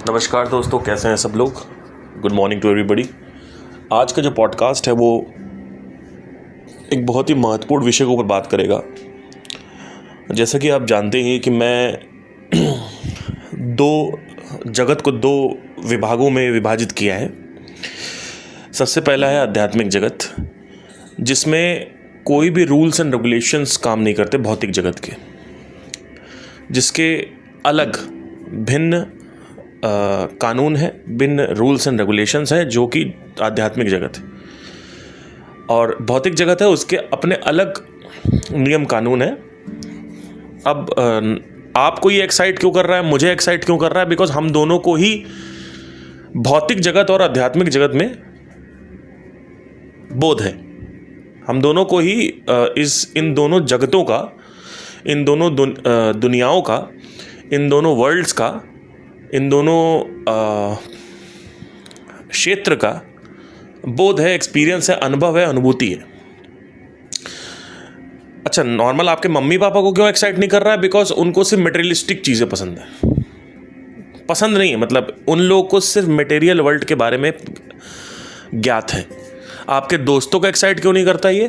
नमस्कार दोस्तों, कैसे हैं सब लोग। Good morning to everybody. आज का जो पॉडकास्ट है वो एक बहुत ही महत्वपूर्ण विषय के ऊपर बात करेगा। जैसा कि आप जानते हैं कि मैं जगत को दो विभागों में विभाजित किया है। सबसे पहला है आध्यात्मिक जगत, जिसमें कोई भी रूल्स एंड रेगुलेशंस काम नहीं करते, भौतिक जगत के, जिसके अलग भिन्न कानून है, भिन्न रूल्स एंड रेगुलेशंस हैं, जो कि आध्यात्मिक जगत है। और भौतिक जगत है, उसके अपने अलग नियम कानून है। अब आपको ये एक्साइट क्यों कर रहा है, मुझे एक्साइट क्यों कर रहा है? बिकॉज हम दोनों को ही भौतिक जगत और आध्यात्मिक जगत में बोध है। हम दोनों को ही इन दोनों जगतों का, इन दोनों दुनियाओं का, इन दोनों वर्ल्ड्स का, इन दोनों क्षेत्र का बोध है, एक्सपीरियंस है, अनुभव है, अनुभूति है। अच्छा, नॉर्मल आपके मम्मी पापा को क्यों एक्साइट नहीं कर रहा है? बिकॉज उनको सिर्फ मटेरियलिस्टिक चीज़ें पसंद है। पसंद नहीं है मतलब उन लोगों को सिर्फ मटेरियल वर्ल्ड के बारे में ज्ञात है। आपके दोस्तों को एक्साइट क्यों नहीं करता ये?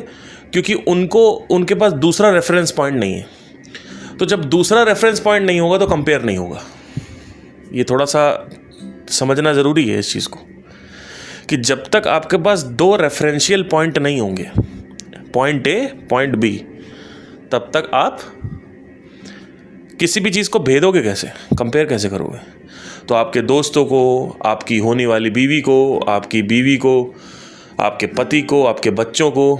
क्योंकि उनके पास दूसरा रेफरेंस पॉइंट नहीं है। तो जब दूसरा रेफरेंस पॉइंट नहीं होगा तो कंपेयर नहीं होगा। ये थोड़ा सा समझना ज़रूरी है इस चीज़ को, कि जब तक आपके पास दो रेफरेंशियल पॉइंट नहीं होंगे, पॉइंट ए, पॉइंट बी, तब तक आप किसी भी चीज़ को भेदोगे कैसे, कंपेयर कैसे करोगे? तो आपके दोस्तों को, आपकी होने वाली बीवी को, आपकी बीवी को, आपके पति को, आपके बच्चों को,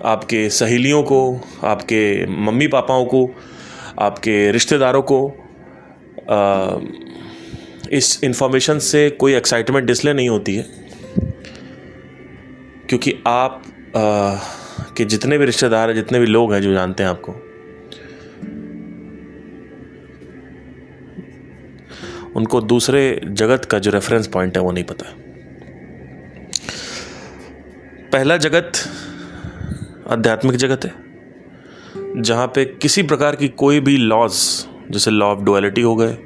आपके सहेलियों को, आपके मम्मी पापाओं को, आपके रिश्तेदारों को इस इंफॉर्मेशन से कोई एक्साइटमेंट इसलिए नहीं होती है क्योंकि आप के जितने भी रिश्तेदार हैं, जितने भी लोग हैं जो जानते हैं आपको, उनको दूसरे जगत का जो रेफरेंस पॉइंट है वो नहीं पता। पहला जगत आध्यात्मिक जगत है, जहाँ पे किसी प्रकार की कोई भी लॉज, जैसे लॉ ऑफ डुअलिटी हो गए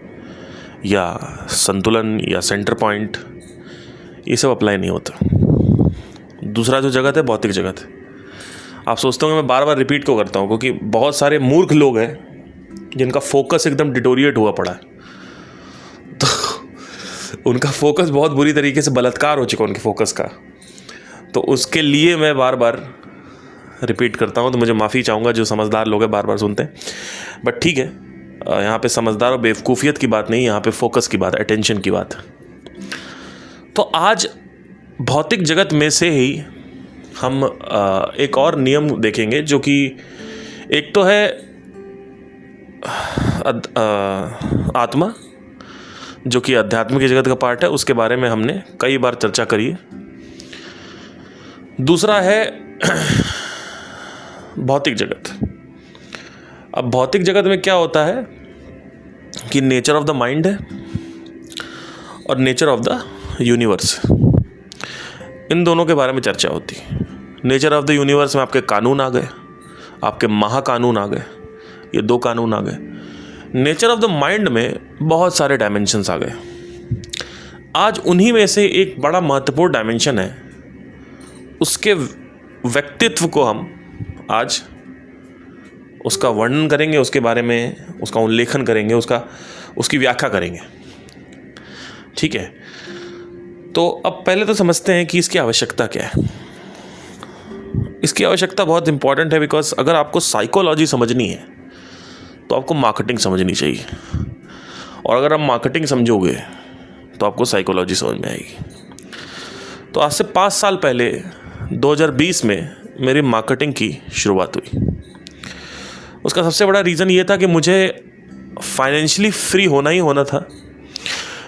या संतुलन या सेंटर पॉइंट, ये सब अप्लाई नहीं होता। दूसरा जो जगत है भौतिक जगत है। आप सोचते होंगे मैं बार बार रिपीट क्यों करता हूँ, क्योंकि बहुत सारे मूर्ख लोग हैं जिनका फोकस एकदम डिटोरिएट हुआ पड़ा है। तो उनका फोकस बहुत बुरी तरीके से बलात्कार हो चुका उनके फोकस का। तो उसके लिए मैं बार बार रिपीट करता हूँ, तो मुझे माफ़ी चाहूँगा जो समझदार लोग हैं बार बार सुनते हैं। बट ठीक है, यहाँ पे समझदार और बेवकूफ़ियत की बात नहीं, यहाँ पे फोकस की बात, अटेंशन की बात। तो आज भौतिक जगत में से ही हम एक और नियम देखेंगे, जो कि एक तो है आत्मा, जो कि आध्यात्मिक जगत का पार्ट है, उसके बारे में हमने कई बार चर्चा करी है। दूसरा है भौतिक जगत। अब भौतिक जगत में क्या होता है कि नेचर ऑफ द माइंड है और नेचर ऑफ द यूनिवर्स, इन दोनों के बारे में चर्चा होती है। नेचर ऑफ द यूनिवर्स में आपके कानून आ गए, आपके महाकानून आ गए, ये दो कानून आ गए। नेचर ऑफ द माइंड में बहुत सारे डायमेंशंस आ गए। आज उन्हीं में से एक बड़ा महत्वपूर्ण डायमेंशन है, उसके व्यक्तित्व को हम आज उसका वर्णन करेंगे, उसके बारे में उसका उल्लेखन करेंगे, उसकी व्याख्या करेंगे। ठीक है, तो अब पहले तो समझते हैं कि इसकी आवश्यकता क्या है। इसकी आवश्यकता बहुत इंपॉर्टेंट है, बिकॉज अगर आपको साइकोलॉजी समझनी है तो आपको मार्केटिंग समझनी चाहिए, और अगर आप मार्केटिंग समझोगे तो आपको साइकोलॉजी समझ में आएगी। तो आज से 5 साल पहले 2020 में मेरी मार्केटिंग की शुरुआत हुई। उसका सबसे बड़ा रीज़न ये था कि मुझे फाइनेंशियली फ्री होना ही होना था,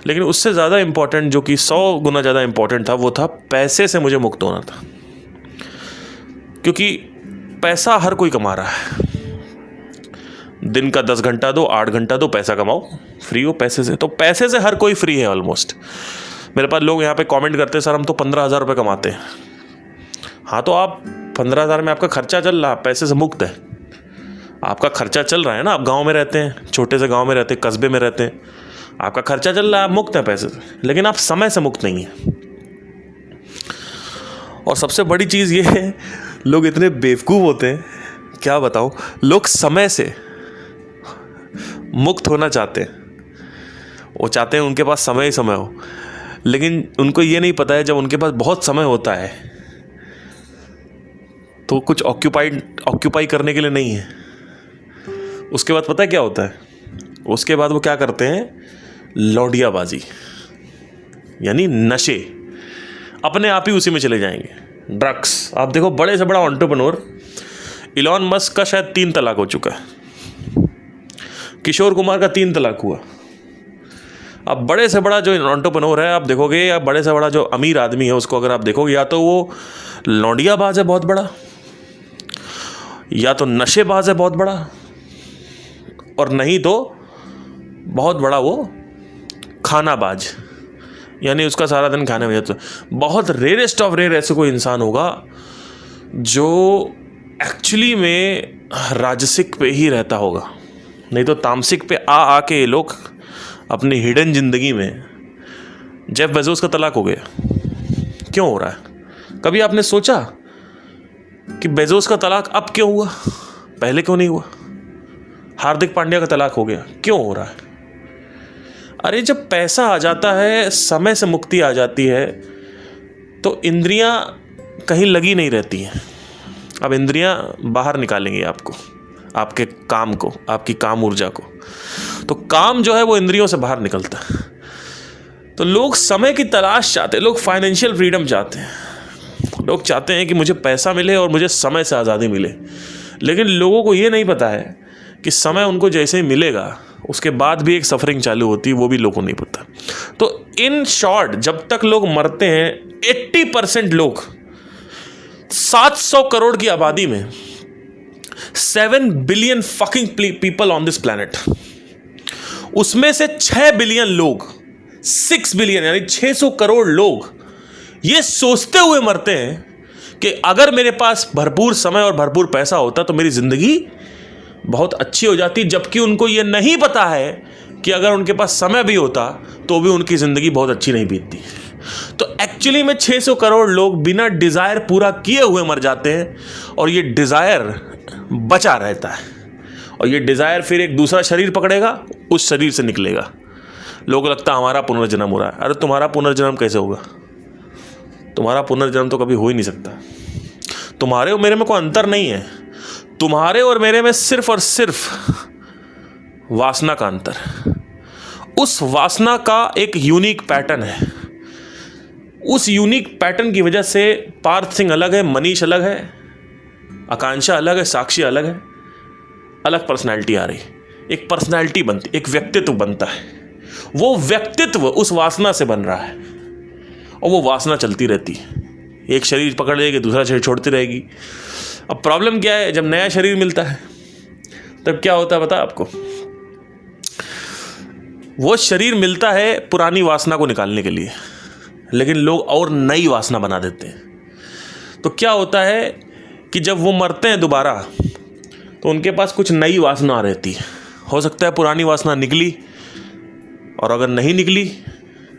लेकिन उससे ज़्यादा इम्पॉर्टेंट, जो कि 100 गुना ज़्यादा इम्पॉर्टेंट था, वो था पैसे से मुझे मुक्त होना था। क्योंकि पैसा हर कोई कमा रहा है। दिन का 10 घंटा दो, 8 घंटा दो, पैसा कमाओ, फ्री हो पैसे से। तो पैसे से हर कोई फ्री है ऑलमोस्ट। मेरे पास लोग यहाँ पे कमेंट करते हैं, सर हम तो 15,000 रुपये कमाते हैं। हाँ, तो आप 15,000 में आपका खर्चा चल रहा, पैसे से मुक्त है। आपका खर्चा चल रहा है ना, आप गांव में रहते हैं, छोटे से गांव में रहते हैं, कस्बे में रहते हैं, आपका खर्चा चल रहा है, आप मुक्त हैं पैसे से, लेकिन आप समय से मुक्त नहीं हैं। और सबसे बड़ी चीज़ ये है, लोग इतने बेवकूफ़ होते हैं, क्या बताऊँ, लोग समय से मुक्त होना चाहते हैं। वो चाहते हैं उनके पास समय ही समय हो, लेकिन उनको ये नहीं पता है जब उनके पास बहुत समय होता है तो कुछ ऑक्यूपाई करने के लिए नहीं है। उसके बाद पता है क्या होता है, उसके बाद वो क्या करते हैं, लौंडियाबाजी यानी नशे, अपने आप ही उसी में चले जाएंगे। ड्रग्स, आप देखो बड़े से बड़ा एंटरप्रेन्योर इलॉन मस्क का शायद 3 तलाक हो चुका है, किशोर कुमार का 3 तलाक हुआ। अब बड़े से बड़ा जो एंटरप्रेन्योर है आप देखोगे, या बड़े से बड़ा जो अमीर आदमी है उसको अगर आप देखोगे, या तो वो लौंडियाबाज है बहुत बड़ा, या तो नशेबाज है बहुत बड़ा, और नहीं तो बहुत बड़ा वो खानाबाज, यानी उसका सारा दिन खाने में जाता है। बहुत रेयरेस्ट ऑफ रेयर ऐसे कोई इंसान होगा जो एक्चुअली में राजसिक पे ही रहता होगा, नहीं तो तामसिक पे आके ये लोग अपनी हिडन जिंदगी में। जेफ बेजोस का तलाक हो गया, क्यों हो रहा है? कभी आपने सोचा कि बेजोस का तलाक अब क्यों हुआ, पहले क्यों नहीं हुआ? हार्दिक पांड्या का तलाक हो गया, क्यों हो रहा है? अरे जब पैसा आ जाता है, समय से मुक्ति आ जाती है, तो इंद्रियां कहीं लगी नहीं रहती हैं। अब इंद्रियां बाहर निकालेंगी आपको, आपके काम को, आपकी काम ऊर्जा को। तो काम जो है वो इंद्रियों से बाहर निकलता है। तो लोग समय की तलाश चाहते हैं, लोग फाइनेंशियल फ्रीडम चाहते हैं, लोग चाहते हैं कि मुझे पैसा मिले और मुझे समय से आज़ादी मिले। लेकिन लोगों को ये नहीं पता है कि समय उनको जैसे ही मिलेगा उसके बाद भी एक सफरिंग चालू होती है, वो भी लोगों को नहीं पता। तो इन शॉर्ट, जब तक लोग मरते हैं, 80% लोग, 700 करोड़ की आबादी में 7 billion fucking people on this planet, उसमें से 6 बिलियन लोग, 6 बिलियन यानी 600 करोड़ लोग ये सोचते हुए मरते हैं कि अगर मेरे पास भरपूर समय और भरपूर पैसा होता तो मेरी जिंदगी बहुत अच्छी हो जाती। जबकि उनको ये नहीं पता है कि अगर उनके पास समय भी होता तो भी उनकी ज़िंदगी बहुत अच्छी नहीं बीतती। तो एक्चुअली में 600 करोड़ लोग बिना डिज़ायर पूरा किए हुए मर जाते हैं, और ये डिज़ायर बचा रहता है, और ये डिज़ायर फिर एक दूसरा शरीर पकड़ेगा, उस शरीर से निकलेगा। लोगों को लगता है हमारा पुनर्जन्म हो रहा है। अरे तुम्हारा पुनर्जन्म कैसे होगा? तुम्हारा पुनर्जन्म तो कभी हो ही नहीं सकता। तुम्हारे और मेरे में कोई अंतर नहीं है, तुम्हारे और मेरे में सिर्फ और सिर्फ वासना का अंतर। उस वासना का एक यूनिक पैटर्न है। उस यूनिक पैटर्न की वजह से पार्थ सिंह अलग है, मनीष अलग है, आकांक्षा अलग है, साक्षी अलग है। अलग पर्सनैलिटी आ रही, एक पर्सनैलिटी बनती, एक व्यक्तित्व बनता है। वो व्यक्तित्व उस वासना से बन रहा है, और वो वासना चलती रहती है। एक शरीर पकड़ लेगी, दूसरा शरीर छोड़ती रहेगी। अब प्रॉब्लम क्या है, जब नया शरीर मिलता है तब क्या होता है पता है आपको? वो शरीर मिलता है पुरानी वासना को निकालने के लिए, लेकिन लोग और नई वासना बना देते हैं। तो क्या होता है कि जब वो मरते हैं दोबारा तो उनके पास कुछ नई वासना आ रहती है। हो सकता है पुरानी वासना निकली, और अगर नहीं निकली,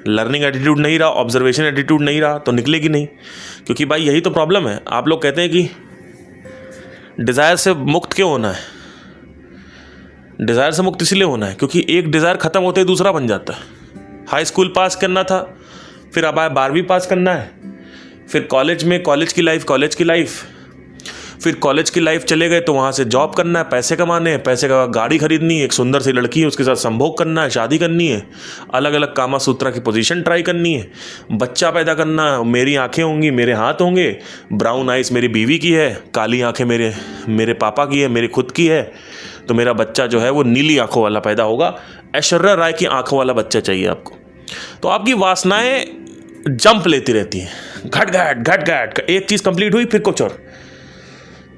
लर्निंग एटीट्यूड नहीं रहा, ऑब्जर्वेशन एटीट्यूड नहीं रहा, तो निकलेगी नहीं। क्योंकि भाई यही तो प्रॉब्लम है। आप लोग कहते हैं कि डिज़ायर से मुक्त क्यों होना है? डिज़ायर से मुक्त इसलिए होना है क्योंकि एक डिज़ायर ख़त्म होते ही दूसरा बन जाता है। हाई स्कूल पास करना था, फिर अब 12वीं पास करना है, फिर कॉलेज में कॉलेज की लाइफ, फिर कॉलेज की लाइफ चले गए तो वहाँ से जॉब करना है, पैसे कमाने हैं, पैसे का गाड़ी खरीदनी है, एक सुंदर सी लड़की है उसके साथ संभोग करना है, शादी करनी है, अलग अलग कामा सूत्रा की पोजीशन ट्राई करनी है, बच्चा पैदा करना है। मेरी आंखें होंगी, मेरे हाथ होंगे, ब्राउन आइज मेरी बीवी की है, काली आंखें मेरे पापा की है, मेरी खुद की है, तो मेरा बच्चा जो है वो नीली आंखों वाला पैदा होगा। ऐश्वर्या राय की आंखों वाला बच्चा चाहिए आपको। तो आपकी वासनाएं जंप लेती रहती हैं, घट घट, एक चीज़ कंप्लीट हुई फिर कुछ और।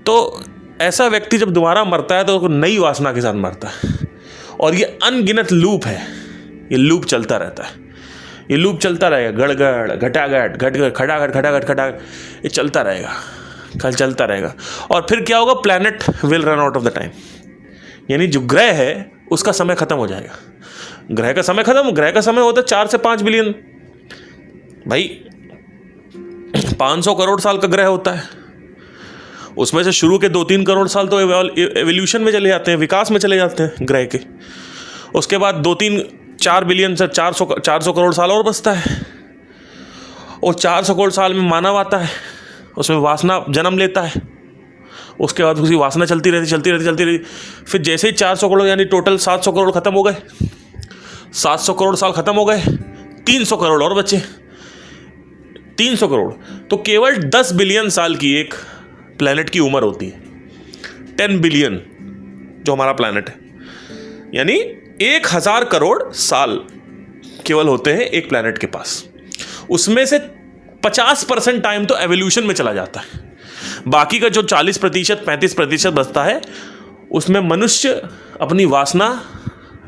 तो ऐसा व्यक्ति जब दोबारा मरता है तो नई वासना के साथ मरता है, और ये अनगिनत लूप है। ये लूप चलता रहता है, ये लूप चलता रहेगा, गड़गड़ घटाघट घटघट खटाघट, ये चलता रहेगा, कल चलता रहेगा। और फिर क्या होगा? Planet will run out of the time, यानी जो ग्रह है उसका समय खत्म हो जाएगा। ग्रह का समय खत्म, ग्रह का समय होता है 4 से 5 बिलियन। भाई 500 करोड़ साल का ग्रह होता है, उसमें से शुरू के 2-3 करोड़ साल तो एवोल्यूशन में चले जाते हैं, विकास में चले जाते हैं ग्रह के। उसके बाद 2-3-4 बिलियन से 400 करोड़ साल और बचता है, और 400 करोड़ साल में मानव आता है, उसमें वासना जन्म लेता है। उसके बाद उसकी वासना चलती रहती। फिर जैसे ही 400 करोड़ यानी टोटल 700 करोड़ खत्म हो गए, 700 करोड़ साल खत्म हो गए, 300 करोड़ और बचे। 300 करोड़ तो केवल 10 बिलियन साल की एक प्लैनेट की उम्र होती है। 10 बिलियन जो हमारा प्लैनेट है, यानी 1000 करोड़ साल केवल होते हैं एक प्लैनेट के पास। उसमें से 50% टाइम तो एवोल्यूशन में चला जाता है, बाकी का जो 40% 35% बचता है उसमें मनुष्य अपनी वासना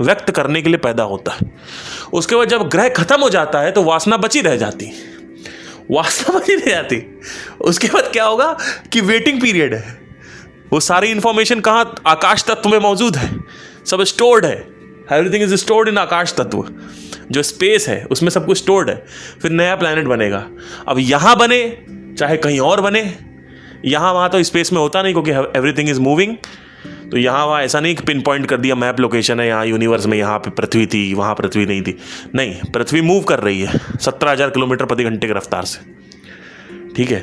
व्यक्त करने के लिए पैदा होता है। उसके बाद जब ग्रह खत्म हो जाता है तो वासना बची रह जाती, उसके बाद क्या होगा कि वेटिंग पीरियड है। वो सारी इंफॉर्मेशन कहाँ, आकाश तत्व में मौजूद है, सब स्टोर्ड है। एवरीथिंग इज स्टोर्ड इन आकाश तत्व, जो स्पेस है उसमें सब कुछ स्टोर्ड है। फिर नया प्लैनेट बनेगा। अब यहाँ बने चाहे कहीं और बने, यहाँ वहाँ तो स्पेस में होता नहीं क्योंकि एवरीथिंग इज मूविंग। तो यहाँ वहाँ ऐसा नहीं कि पिन पॉइंट कर दिया मैप लोकेशन है, यहाँ यूनिवर्स में यहाँ पे पृथ्वी थी, वहाँ पृथ्वी नहीं थी। नहीं, पृथ्वी मूव कर रही है 17,000 किलोमीटर प्रति घंटे की रफ्तार से, ठीक है।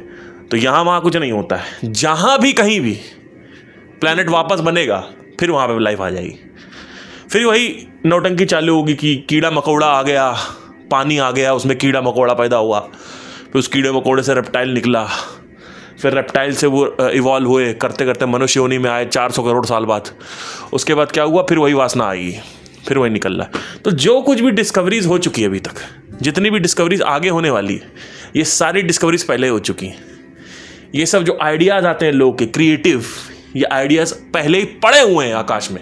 तो यहाँ वहाँ कुछ नहीं होता है। जहाँ भी कहीं भी प्लैनेट वापस बनेगा फिर वहाँ पे लाइफ आ जाएगी। फिर वही नौटंकी चालू होगी कि कीड़ा मकोड़ा आ गया, पानी आ गया, उसमें कीड़ा मकोड़ा पैदा हुआ, फिर उस कीड़े मकोड़े से रेप्टाइल निकला, फिर रेप्टाइल से वो इवॉल्व हुए, करते करते मनुष्य योनि में आए 400 करोड़ साल बाद। उसके बाद क्या हुआ, फिर वही वासना आएगी, फिर वही निकल रहा है। तो जो कुछ भी डिस्कवरीज हो चुकी है अभी तक, जितनी भी डिस्कवरीज आगे होने वाली है, ये सारी डिस्कवरीज पहले हो चुकी हैं। ये सब जो आइडियाज़ आते हैं लोग के क्रिएटिव, ये आइडियाज़ पहले ही पड़े हुए हैं आकाश में।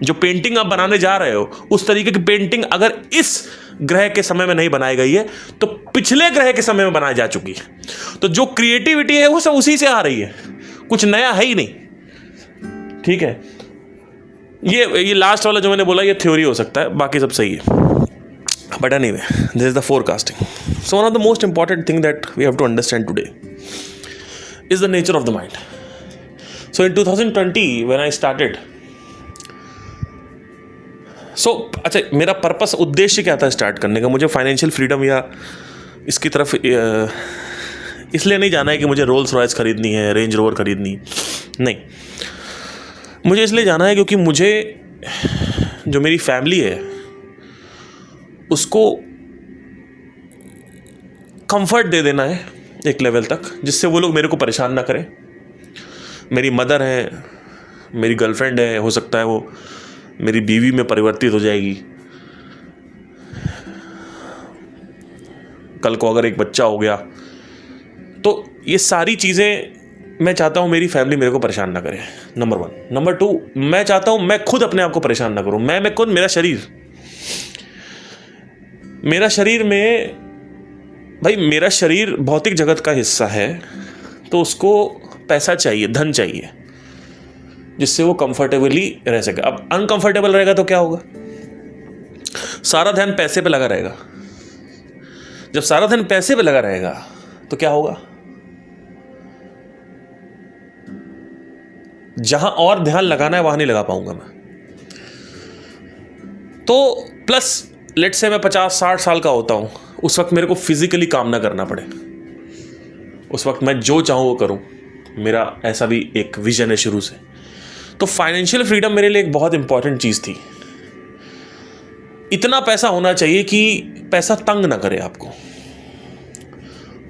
जो पेंटिंग आप बनाने जा रहे हो, उस तरीके की पेंटिंग अगर इस ग्रह के समय में नहीं बनाई गई है तो पिछले ग्रह के समय में बनाई जा चुकी है। तो जो क्रिएटिविटी है वो सब उसी से आ रही है, कुछ नया है ही नहीं, ठीक है। ये लास्ट वाला जो मैंने बोला ये थ्योरी हो सकता है, बाकी सब सही है। But anyway, this is the forecasting. So one of the most important thing that we have to understand today is the nature of the mind. So in 2020 when I started, अच्छा, मेरा purpose, उद्देश्य क्या था start करने का? मुझे financial freedom या इसकी तरफ इसलिए नहीं जाना है कि मुझे रोल्स रॉयस खरीदनी है, रेंज रोवर खरीदनी, नहीं। मुझे इसलिए जाना है क्योंकि मुझे जो मेरी फैमिली है उसको कंफर्ट दे देना है एक लेवल तक, जिससे वो लोग मेरे को परेशान ना करें। मेरी मदर है, मेरी गर्लफ्रेंड है, हो सकता है वो मेरी बीवी में परिवर्तित हो जाएगी। कल को अगर एक बच्चा हो गया तो ये सारी चीज़ें मैं चाहता हूँ मेरी फैमिली मेरे को परेशान ना करे, नंबर 1। नंबर 2, मैं चाहता हूँ मैं खुद अपने आप को परेशान ना करूँ। मैं खुद, मेरा शरीर में, भाई मेरा शरीर भौतिक जगत का हिस्सा है, तो उसको पैसा चाहिए, धन चाहिए, जिससे वो कंफर्टेबली रह सके। अब अनकंफर्टेबल रहेगा तो क्या होगा? सारा ध्यान पैसे पे लगा रहेगा। जब सारा ध्यान पैसे पे लगा रहेगा तो क्या होगा? जहां और ध्यान लगाना है वहां नहीं लगा पाऊंगा मैं। तो प्लस लेट्स से मैं 50-60 साल का होता हूं, उस वक्त मेरे को फिजिकली काम ना करना पड़े, उस वक्त मैं जो चाहूं वो करूं। मेरा ऐसा भी एक विजन है शुरू से। तो फाइनेंशियल फ्रीडम मेरे लिए एक बहुत इंपॉर्टेंट चीज़ थी। इतना पैसा होना चाहिए कि पैसा तंग ना करे आपको।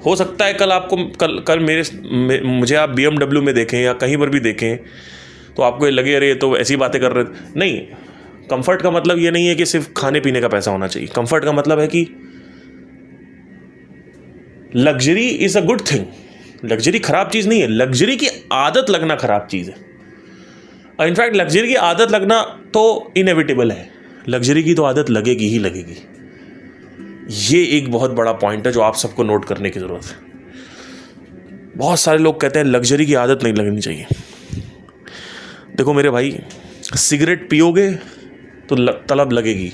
हो सकता है कल आपको कल मुझे आप BMW में देखें या कहीं पर भी देखें तो आपको ये लगे अरे ये तो ऐसी बातें कर रहे थे। नहीं, कंफर्ट का मतलब ये नहीं है कि सिर्फ खाने पीने का पैसा होना चाहिए। कंफर्ट का मतलब है कि luxury is a good thing. Luxury खराब चीज़ नहीं है, लग्जरी की आदत लगना खराब चीज़ है। और इनफैक्ट लग्जरी की आदत लगना तो इनएविटेबल है, लग्जरी की तो आदत लगेगी ही लगेगी। ये एक बहुत बड़ा पॉइंट है जो आप सबको नोट करने की ज़रूरत है। बहुत सारे लोग कहते हैं लग्जरी की आदत नहीं लगनी चाहिए। देखो मेरे भाई, सिगरेट पियोगे तो तलब लगेगी,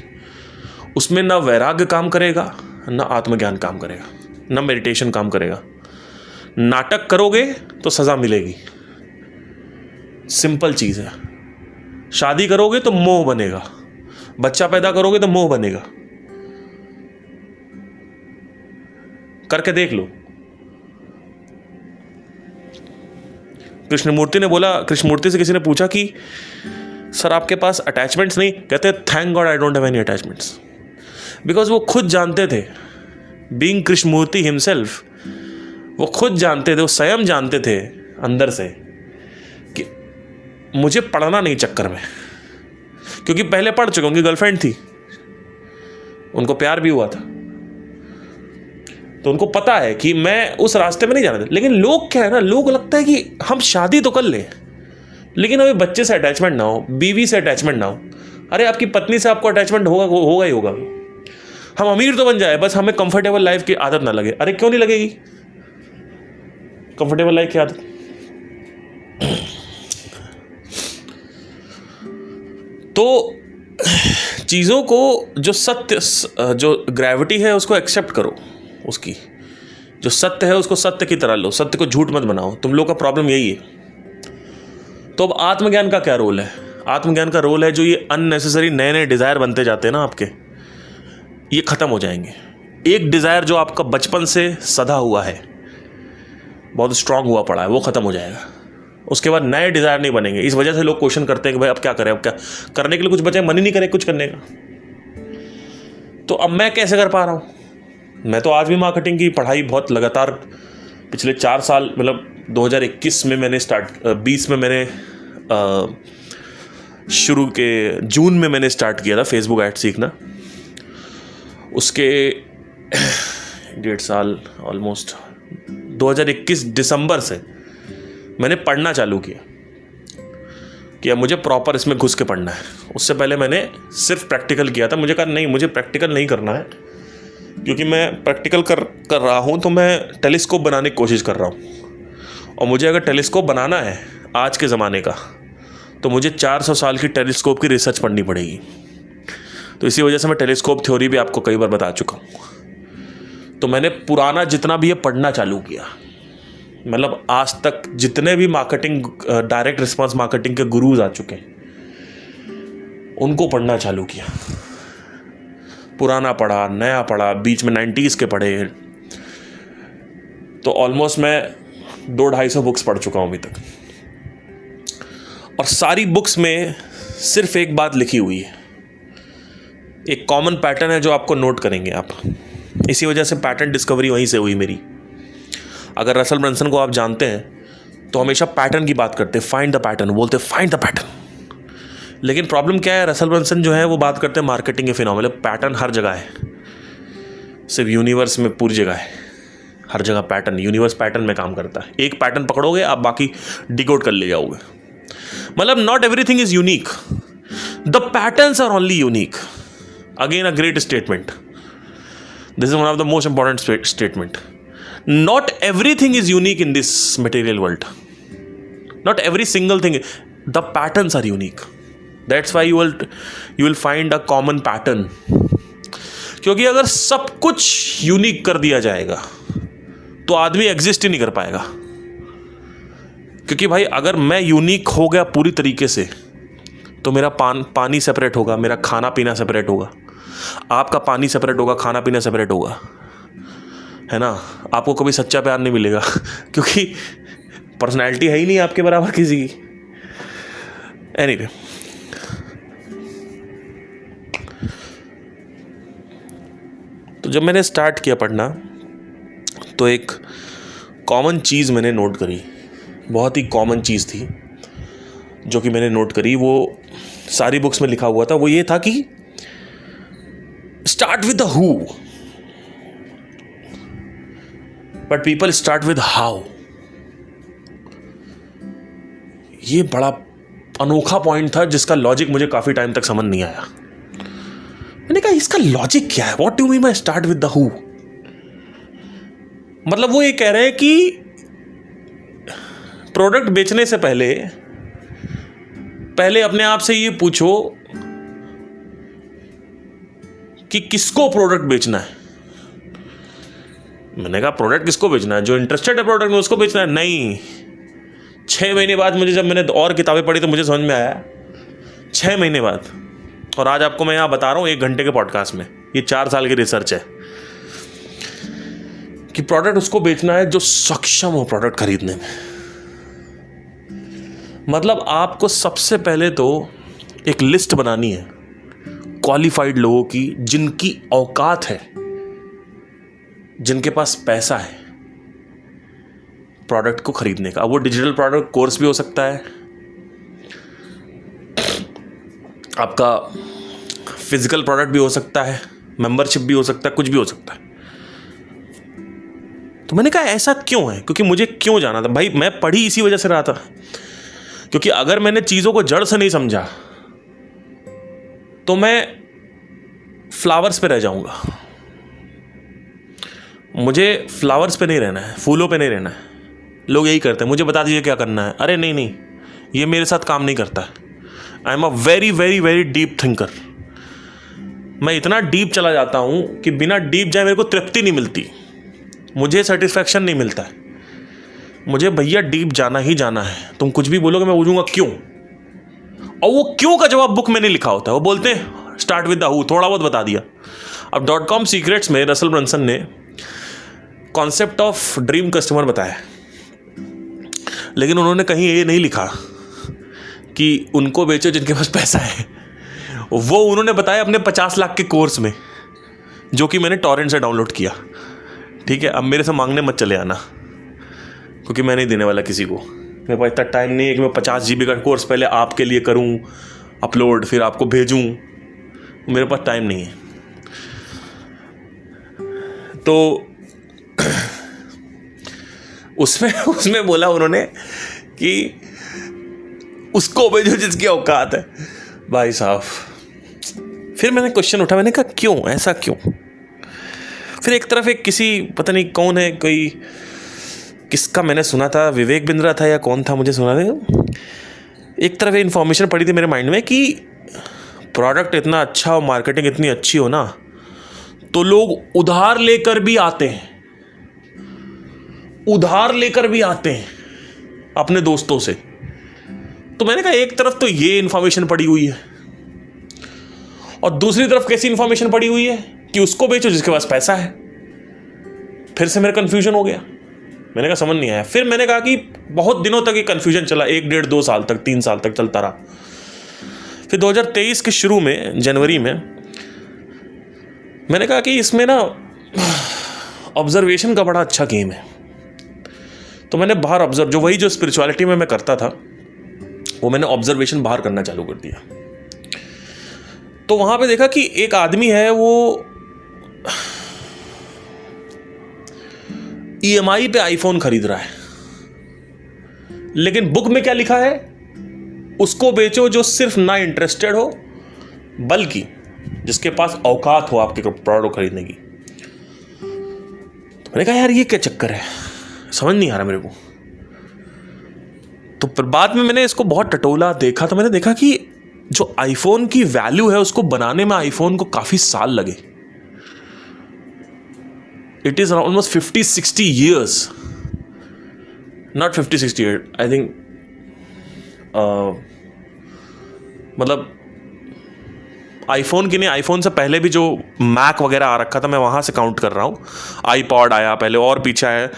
उसमें ना वैराग्य काम करेगा, ना आत्मज्ञान काम करेगा, ना मेडिटेशन काम करेगा। नाटक करोगे तो सजा मिलेगी, सिंपल चीज है। शादी करोगे तो मोह बनेगा, बच्चा पैदा करोगे तो मोह बनेगा। करके देख लो। कृष्णमूर्ति ने बोला, कृष्णमूर्ति से किसी ने पूछा कि सर आपके पास अटैचमेंट्स नहीं? कहते thank God I don't have any attachments. Because वो खुद जानते थे, बीइंग कृष्णमूर्ति हिमसेल्फ, वो खुद जानते थे, वो स्वयं जानते थे अंदर से कि मुझे पढ़ना नहीं चक्कर में, क्योंकि पहले पढ़ चुके, उनकी गर्लफ्रेंड थी, उनको प्यार भी हुआ था, तो उनको पता है कि मैं उस रास्ते में नहीं जाना था। लेकिन लोग क्या है ना, लोग लगता है कि हम शादी तो कर लें लेकिन अभी बच्चे से अटैचमेंट ना हो, बीवी से अटैचमेंट ना हो। अरे आपकी पत्नी से आपको अटैचमेंट होगा ही होगा। हम अमीर तो बन जाए, बस हमें कंफर्टेबल लाइफ की आदत ना लगे। अरे क्यों नहीं लगेगी कंफर्टेबल लाइफ की आदत? तो चीजों को जो सत्य, जो ग्रेविटी है उसको एक्सेप्ट करो, उसकी जो सत्य है उसको सत्य की तरह लो, सत्य को झूठ मत बनाओ। तुम लोग का प्रॉब्लम यही है। तो अब आत्मज्ञान का क्या रोल है? आत्मज्ञान का रोल है जो ये अननेसेसरी नए नए डिजायर बनते जाते हैं ना आपके, ये खत्म हो जाएंगे। एक डिजायर जो आपका बचपन से सदा हुआ है, बहुत स्ट्रांग हुआ पड़ा है, वो खत्म हो जाएगा। उसके बाद नए डिजायर नहीं बनेंगे। इस वजह से लोग क्वेश्चन करते हैं कि भाई अब क्या करें, अब क्या करने के लिए कुछ बचे, मन ही नहीं करे कुछ करने का। तो अब मैं कैसे कर पा रहा हूं? मैं तो आज भी मार्केटिंग की पढ़ाई बहुत लगातार पिछले 4 साल, मतलब 2021 में मैंने 20 में मैंने शुरू के जून में मैंने स्टार्ट किया था फेसबुक ऐड सीखना। उसके 1.5 साल ऑलमोस्ट 2021 दिसंबर से मैंने पढ़ना चालू किया कि अब मुझे प्रॉपर इसमें घुस के पढ़ना है। उससे पहले मैंने सिर्फ प्रैक्टिकल किया था। मुझे कहा नहीं, मुझे प्रैक्टिकल नहीं करना है, क्योंकि मैं प्रैक्टिकल कर रहा हूँ तो मैं टेलीस्कोप बनाने की कोशिश कर रहा हूँ, और मुझे अगर टेलीस्कोप बनाना है आज के ज़माने का तो मुझे 400 साल की टेलीस्कोप की रिसर्च पढ़नी पड़ेगी। तो इसी वजह से मैं टेलीस्कोप थ्योरी भी आपको कई बार बता चुका हूँ। तो मैंने पुराना जितना भी है पढ़ना चालू किया, मतलब आज तक जितने भी मार्केटिंग, डायरेक्ट रिस्पांस मार्केटिंग के गुरुज आ चुके हैं उनको पढ़ना चालू किया। पुराना पढ़ा, नया पढ़ा, बीच में 90s के पढ़े। तो ऑलमोस्ट मैं 200-250 बुक्स पढ़ चुका हूं अभी तक, और सारी बुक्स में सिर्फ एक बात लिखी हुई है, एक कॉमन पैटर्न है जो आपको नोट करेंगे आप। इसी वजह से पैटर्न डिस्कवरी वहीं से हुई मेरी। अगर रसल ब्रंसन को आप जानते हैं तो हमेशा पैटर्न की बात करते हैं, फाइंड द पैटर्न, बोलते फाइंड द पैटर्न। लेकिन प्रॉब्लम क्या है, रसल ब्रंसन जो है वो बात करते हैं मार्केटिंग के फिनोमेनन। पैटर्न हर जगह है, सिर्फ यूनिवर्स में पूरी जगह है, हर जगह पैटर्न, यूनिवर्स पैटर्न में काम करता है। एक पैटर्न पकड़ोगे आप बाकी डिकोड कर ले जाओगे। मतलब not everything is unique, the patterns are only unique. Again a great statement, this is one of the most important statement. Not everything is unique in this material world. Not every single thing. The patterns are unique. That's why you will find a common pattern. क्योंकि अगर सब कुछ unique कर दिया जाएगा तो आदमी exist ही नहीं कर पाएगा। क्योंकि भाई अगर मैं यूनिक हो गया पूरी तरीके से तो मेरा पानी सेपरेट होगा, मेरा खाना पीना सेपरेट होगा, आपका पानी सेपरेट होगा, खाना पीना सेपरेट होगा, है ना। आपको कभी सच्चा प्यार नहीं मिलेगा क्योंकि पर्सनैलिटी है ही नहीं आपके बराबर किसी की। एनीवे, तो जब मैंने स्टार्ट किया पढ़ना तो एक कॉमन चीज़ मैंने नोट करी, बहुत ही कॉमन चीज़ थी जो कि मैंने नोट करी, वो सारी बुक्स में लिखा हुआ था। वो ये था कि start with the who but people start with how. ये बड़ा अनोखा पॉइंट था जिसका लॉजिक मुझे काफी टाइम तक समझ नहीं आया। मैंने कहा इसका लॉजिक क्या है, what do mean by start with the who. मतलब वो ये कह रहे हैं कि प्रोडक्ट बेचने से पहले अपने आप से ये पूछो कि किसको प्रोडक्ट बेचना है। मैंने कहा प्रोडक्ट किसको बेचना है, जो इंटरेस्टेड है प्रोडक्ट में उसको बेचना है। नहीं, 6 महीने बाद मुझे, जब मैंने और किताबें पढ़ी तो मुझे समझ में आया, 6 महीने बाद, और आज आपको मैं यहाँ बता रहा हूँ 1 घंटे के पॉडकास्ट में, ये 4 साल की रिसर्च है, कि प्रोडक्ट उसको बेचना है जो सक्षम हो प्रोडक्ट खरीदने में। मतलब आपको सबसे पहले तो एक लिस्ट बनानी है क्वालिफाइड लोगों की, जिनकी औकात है, जिनके पास पैसा है प्रोडक्ट को खरीदने का। वो डिजिटल प्रोडक्ट कोर्स भी हो सकता है, आपका फिजिकल प्रोडक्ट भी हो सकता है, मेंबरशिप भी हो सकता है, कुछ भी हो सकता है। तो मैंने कहा ऐसा क्यों है, क्योंकि मुझे क्यों जाना था भाई, मैं पढ़ी इसी वजह से रहा था, क्योंकि अगर मैंने चीज़ों को जड़ से नहीं समझा तो मैं फ्लावर्स पे रह जाऊंगा। मुझे फ्लावर्स पे नहीं रहना है, फूलों पे नहीं रहना है। लोग यही करते हैं, मुझे बता दीजिए क्या करना है। अरे नहीं नहीं, ये मेरे साथ काम नहीं करता है। I am a very very very deep thinker. मैं इतना डीप चला जाता हूं कि बिना डीप जाए मेरे को तृप्ति नहीं मिलती, मुझे सेटिस्फैक्शन नहीं मिलता है। मुझे भैया डीप जाना ही जाना है। तुम कुछ भी बोलोगे मैं पूछूंगा क्यों, और वो क्यों का जवाब बुक में नहीं लिखा होता है। वो बोलते हैं स्टार्ट विद द हु, थोड़ा बहुत बता दिया। अब .com सीक्रेट्स में रसल ब्रंसन ने कॉन्सेप्ट ऑफ ड्रीम कस्टमर बताया, लेकिन उन्होंने कहीं ये नहीं लिखा कि उनको बेचो जिनके पास पैसा है। वो उन्होंने बताया अपने 50 लाख के कोर्स में, जो कि मैंने टॉरेंट से डाउनलोड किया। ठीक है, अब मेरे से मांगने मत चले आना, क्योंकि मैं नहीं देने वाला किसी को। मेरे पास इतना टाइम नहीं है कि मैं 50 GB का कोर्स पहले आपके लिए करूं अपलोड, फिर आपको भेजूं। मेरे पास टाइम नहीं है। तो उसमें बोला उन्होंने कि उसको भेजो जिसकी औकात है। भाई साहब, फिर मैंने क्वेश्चन उठा, मैंने कहा क्यों, ऐसा क्यों। फिर एक तरफ एक किसी पता नहीं कौन है, कोई किसका मैंने सुना था, विवेक बिंद्रा था या कौन था, मुझे सुना था। एक तरफ इन्फॉर्मेशन पड़ी थी मेरे माइंड में कि प्रोडक्ट इतना अच्छा और मार्केटिंग इतनी अच्छी हो ना, तो लोग उधार लेकर भी आते हैं, उधार लेकर भी आते हैं अपने दोस्तों से। तो मैंने कहा एक तरफ तो ये इन्फॉर्मेशन पड़ी हुई है, और दूसरी तरफ कैसी इन्फॉर्मेशन पड़ी हुई है कि उसको बेचो जिसके पास पैसा है। फिर से मेरा कंफ्यूजन हो गया। मैंने कहा समझ नहीं आया। फिर मैंने कहा कि बहुत दिनों तक ये कंफ्यूजन चला, 1 डेढ़ 2 साल तक, 3 साल तक चलता रहा। फिर 2023 के शुरू में, जनवरी में, मैंने कहा कि इसमें ना ऑब्जर्वेशन का बड़ा अच्छा गेम है। तो मैंने बाहर ऑब्जर्व, जो वही जो स्पिरिचुअलिटी में मैं करता था, वो मैंने ऑब्जर्वेशन बाहर करना चालू कर दिया। तो वहां पे देखा कि एक आदमी है, वो EMI पे आईफोन खरीद रहा है, लेकिन बुक में क्या लिखा है, उसको बेचो जो सिर्फ ना इंटरेस्टेड हो, बल्कि जिसके पास औकात हो आपके प्रोडक्ट खरीदने की। तो मैंने कहा यार ये क्या चक्कर है, समझ नहीं आ रहा मेरे को। तो फिर बाद में मैंने इसको बहुत टटोला देखा, तो मैंने देखा कि जो आईफोन की वैल्यू है उसको बनाने में आईफोन को काफी साल लगे। It is almost 50-60 years, not 50-60 years, I think, मतलब आईफोन की नहीं, आईफोन से पहले भी जो मैक वगैरह आ रखा था, मैं वहां से काउंट कर रहा हूं। आईपॉड आया पहले और पीछे आया,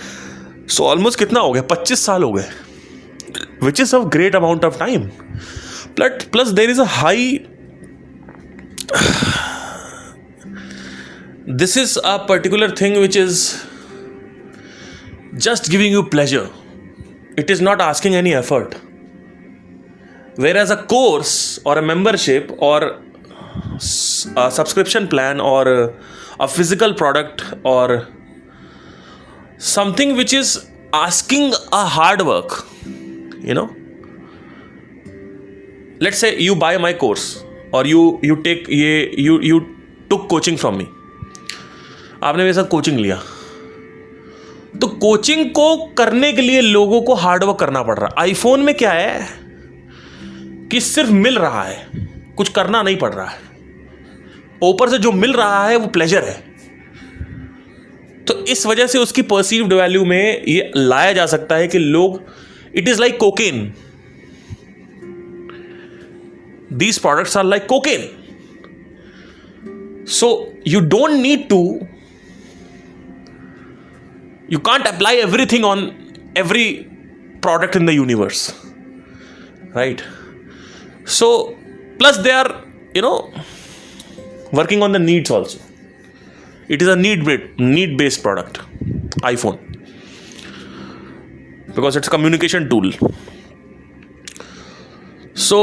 सो ऑलमोस्ट कितना हो गया, 25 साल हो गए, which is a great amount of time. Plus there is a high, this is a particular thing which is just giving you pleasure. It is not asking any effort. Whereas a course or a membership or a subscription plan or a physical product or something which is asking a hard work, you know, let's say you buy my course or you took coaching from me. आपने मेरे साथ coaching लिया, तो coaching को करने के लिए लोगों को हार्डवर्क करना पड़ रहा है। आईफोन में क्या है कि सिर्फ मिल रहा है, कुछ करना नहीं पड़ रहा है। ऊपर से जो मिल रहा है वो प्लेजर है। तो इस वजह से उसकी परसीव्ड वैल्यू में ये लाया जा सकता है कि लोग, it is like cocaine, these products are like cocaine, so you don't need to, you can't apply everything on every product in the universe, right? So plus they are, working on the needs also. It is a need based product, iPhone, because it's a communication tool. So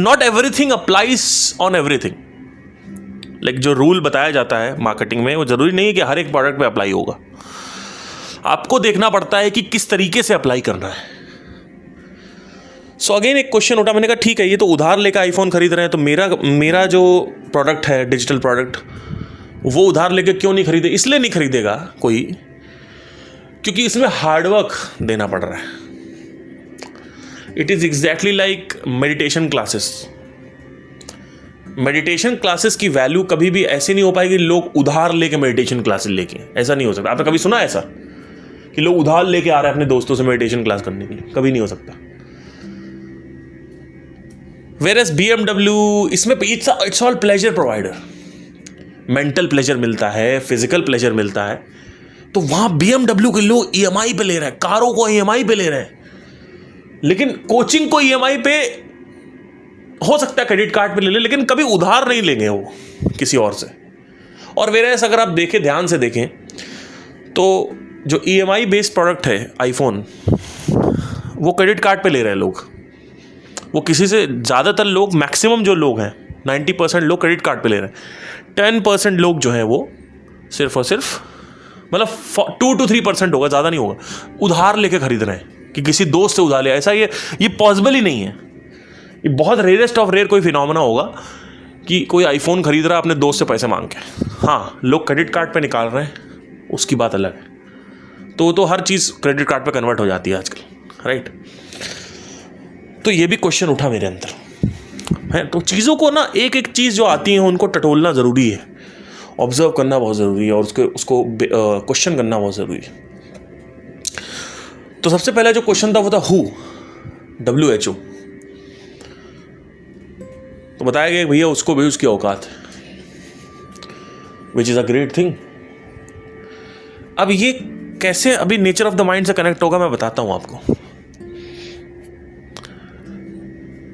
not everything applies on everything. Like जो rule बताया जाता है marketing में वो जरूरी नहीं है कि हर एक प्रोडक्ट पे अप्लाई होगा। आपको देखना पड़ता है कि किस तरीके से अप्लाई करना है। सो अगेन एक क्वेश्चन उठा, मैंने कहा ठीक है ये तो उधार लेकर आईफोन खरीद रहे हैं, तो मेरा जो प्रोडक्ट है डिजिटल प्रोडक्ट वो उधार लेके क्यों नहीं खरीदे? इसलिए नहीं खरीदेगा कोई क्योंकि इसमें हार्डवर्क देना पड़ रहा है। It is exactly like meditation classes. Meditation classes की वैल्यू कभी भी ऐसी नहीं हो पाएगी लोग उधार लेके मेडिटेशन क्लासेस लेके, ऐसा नहीं हो सकता। आपने कभी सुना ऐसा कि लोग उधार लेके आ रहे हैं अपने दोस्तों से मेडिटेशन क्लास करने के लिए? कभी नहीं हो सकता। वेयरएज BMW, इसमें it's all pleasure provider, mental pleasure मिलता है, फिजिकल प्लेजर मिलता है। तो वहां BMW के लोग EMI पे ले रहे हैं, कारों को EMI पे ले रहे हैं, लेकिन कोचिंग को EMI पे हो सकता है क्रेडिट कार्ड पे ले ले, लेकिन कभी उधार नहीं लेंगे वो किसी और से। और वेयरएज अगर आप देखें, ध्यान से देखें, तो जो EMI बेस्ड प्रोडक्ट है आईफोन, वो क्रेडिट कार्ड पे ले रहे हैं लोग। वो किसी से, ज़्यादातर लोग, मैक्सिमम जो लोग हैं 90% लोग क्रेडिट कार्ड पे ले रहे हैं। 10% लोग जो हैं वो सिर्फ और सिर्फ, मतलब 2 to 3% होगा, ज़्यादा नहीं होगा, उधार लेके खरीद रहे हैं कि किसी दोस्त से उधार लिया। ऐसा ये पॉसिबल ही नहीं है। ये बहुत रेयरेस्ट ऑफ रेयर कोई फिनोमेना होगा कि कोई आईफोन खरीद रहा है अपने दोस्त से पैसे मांग के। हाँ, लोग क्रेडिट कार्ड पे निकाल रहे हैं, उसकी बात अलग है। तो हर चीज़ क्रेडिट कार्ड पे कन्वर्ट हो जाती है आजकल, राइट? तो ये भी क्वेश्चन उठा मेरे अंदर है। तो चीज़ों को ना, एक एक चीज़ जो आती है उनको टटोलना ज़रूरी है, ऑब्जर्व करना बहुत ज़रूरी है, और उसको क्वेश्चन करना बहुत ज़रूरी है। तो सबसे पहला जो क्वेश्चन था वो था WHO, WHO। तो बताया गया भैया उसको भी उसकी औकात है, which is a great thing. अब ये कैसे अभी नेचर ऑफ द माइंड से कनेक्ट होगा मैं बताता हूं आपको।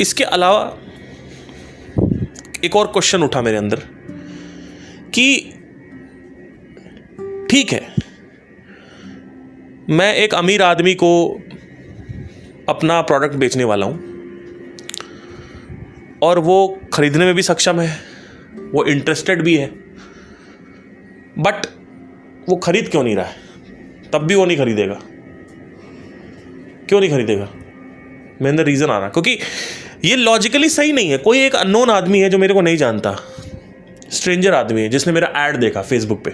इसके अलावा एक और क्वेश्चन उठा मेरे अंदर कि ठीक है, मैं एक अमीर आदमी को अपना प्रोडक्ट बेचने वाला हूं और वो खरीदने में भी सक्षम है, वो इंटरेस्टेड भी है, बट वो खरीद क्यों नहीं रहा है? तब भी वो नहीं खरीदेगा। क्यों नहीं खरीदेगा? मेरे अंदर रीज़न आ रहा, क्योंकि ये लॉजिकली सही नहीं है। कोई एक अननोन आदमी है जो मेरे को नहीं जानता, स्ट्रेंजर आदमी है जिसने मेरा ऐड देखा फेसबुक पे।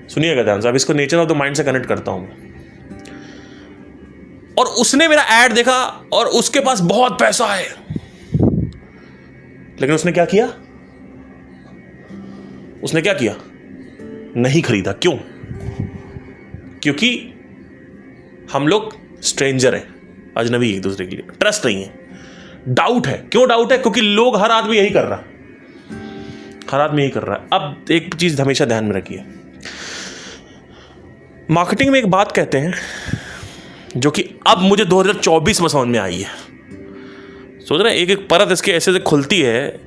सुनिएगा ध्यान से, अब इसको नेचर ऑफ द माइंड से कनेक्ट करता हूं मैं। और उसने मेरा ऐड देखा और उसके पास बहुत पैसा है, लेकिन उसने क्या किया? उसने क्या किया? नहीं खरीदा। क्यों? क्योंकि हम लोग स्ट्रेंजर हैं, अजनबी एक दूसरे के लिए, ट्रस्ट नहीं है, डाउट है। क्यों डाउट है? क्योंकि लोग, हर आदमी यही कर रहा है, हर आदमी यही कर रहा है। अब एक चीज हमेशा ध्यान में रखिए, मार्केटिंग में एक बात कहते हैं जो कि अब मुझे 2024 में समझ में आई है। सोच रहे हैं, एक एक परत इसके ऐसे से खुलती है,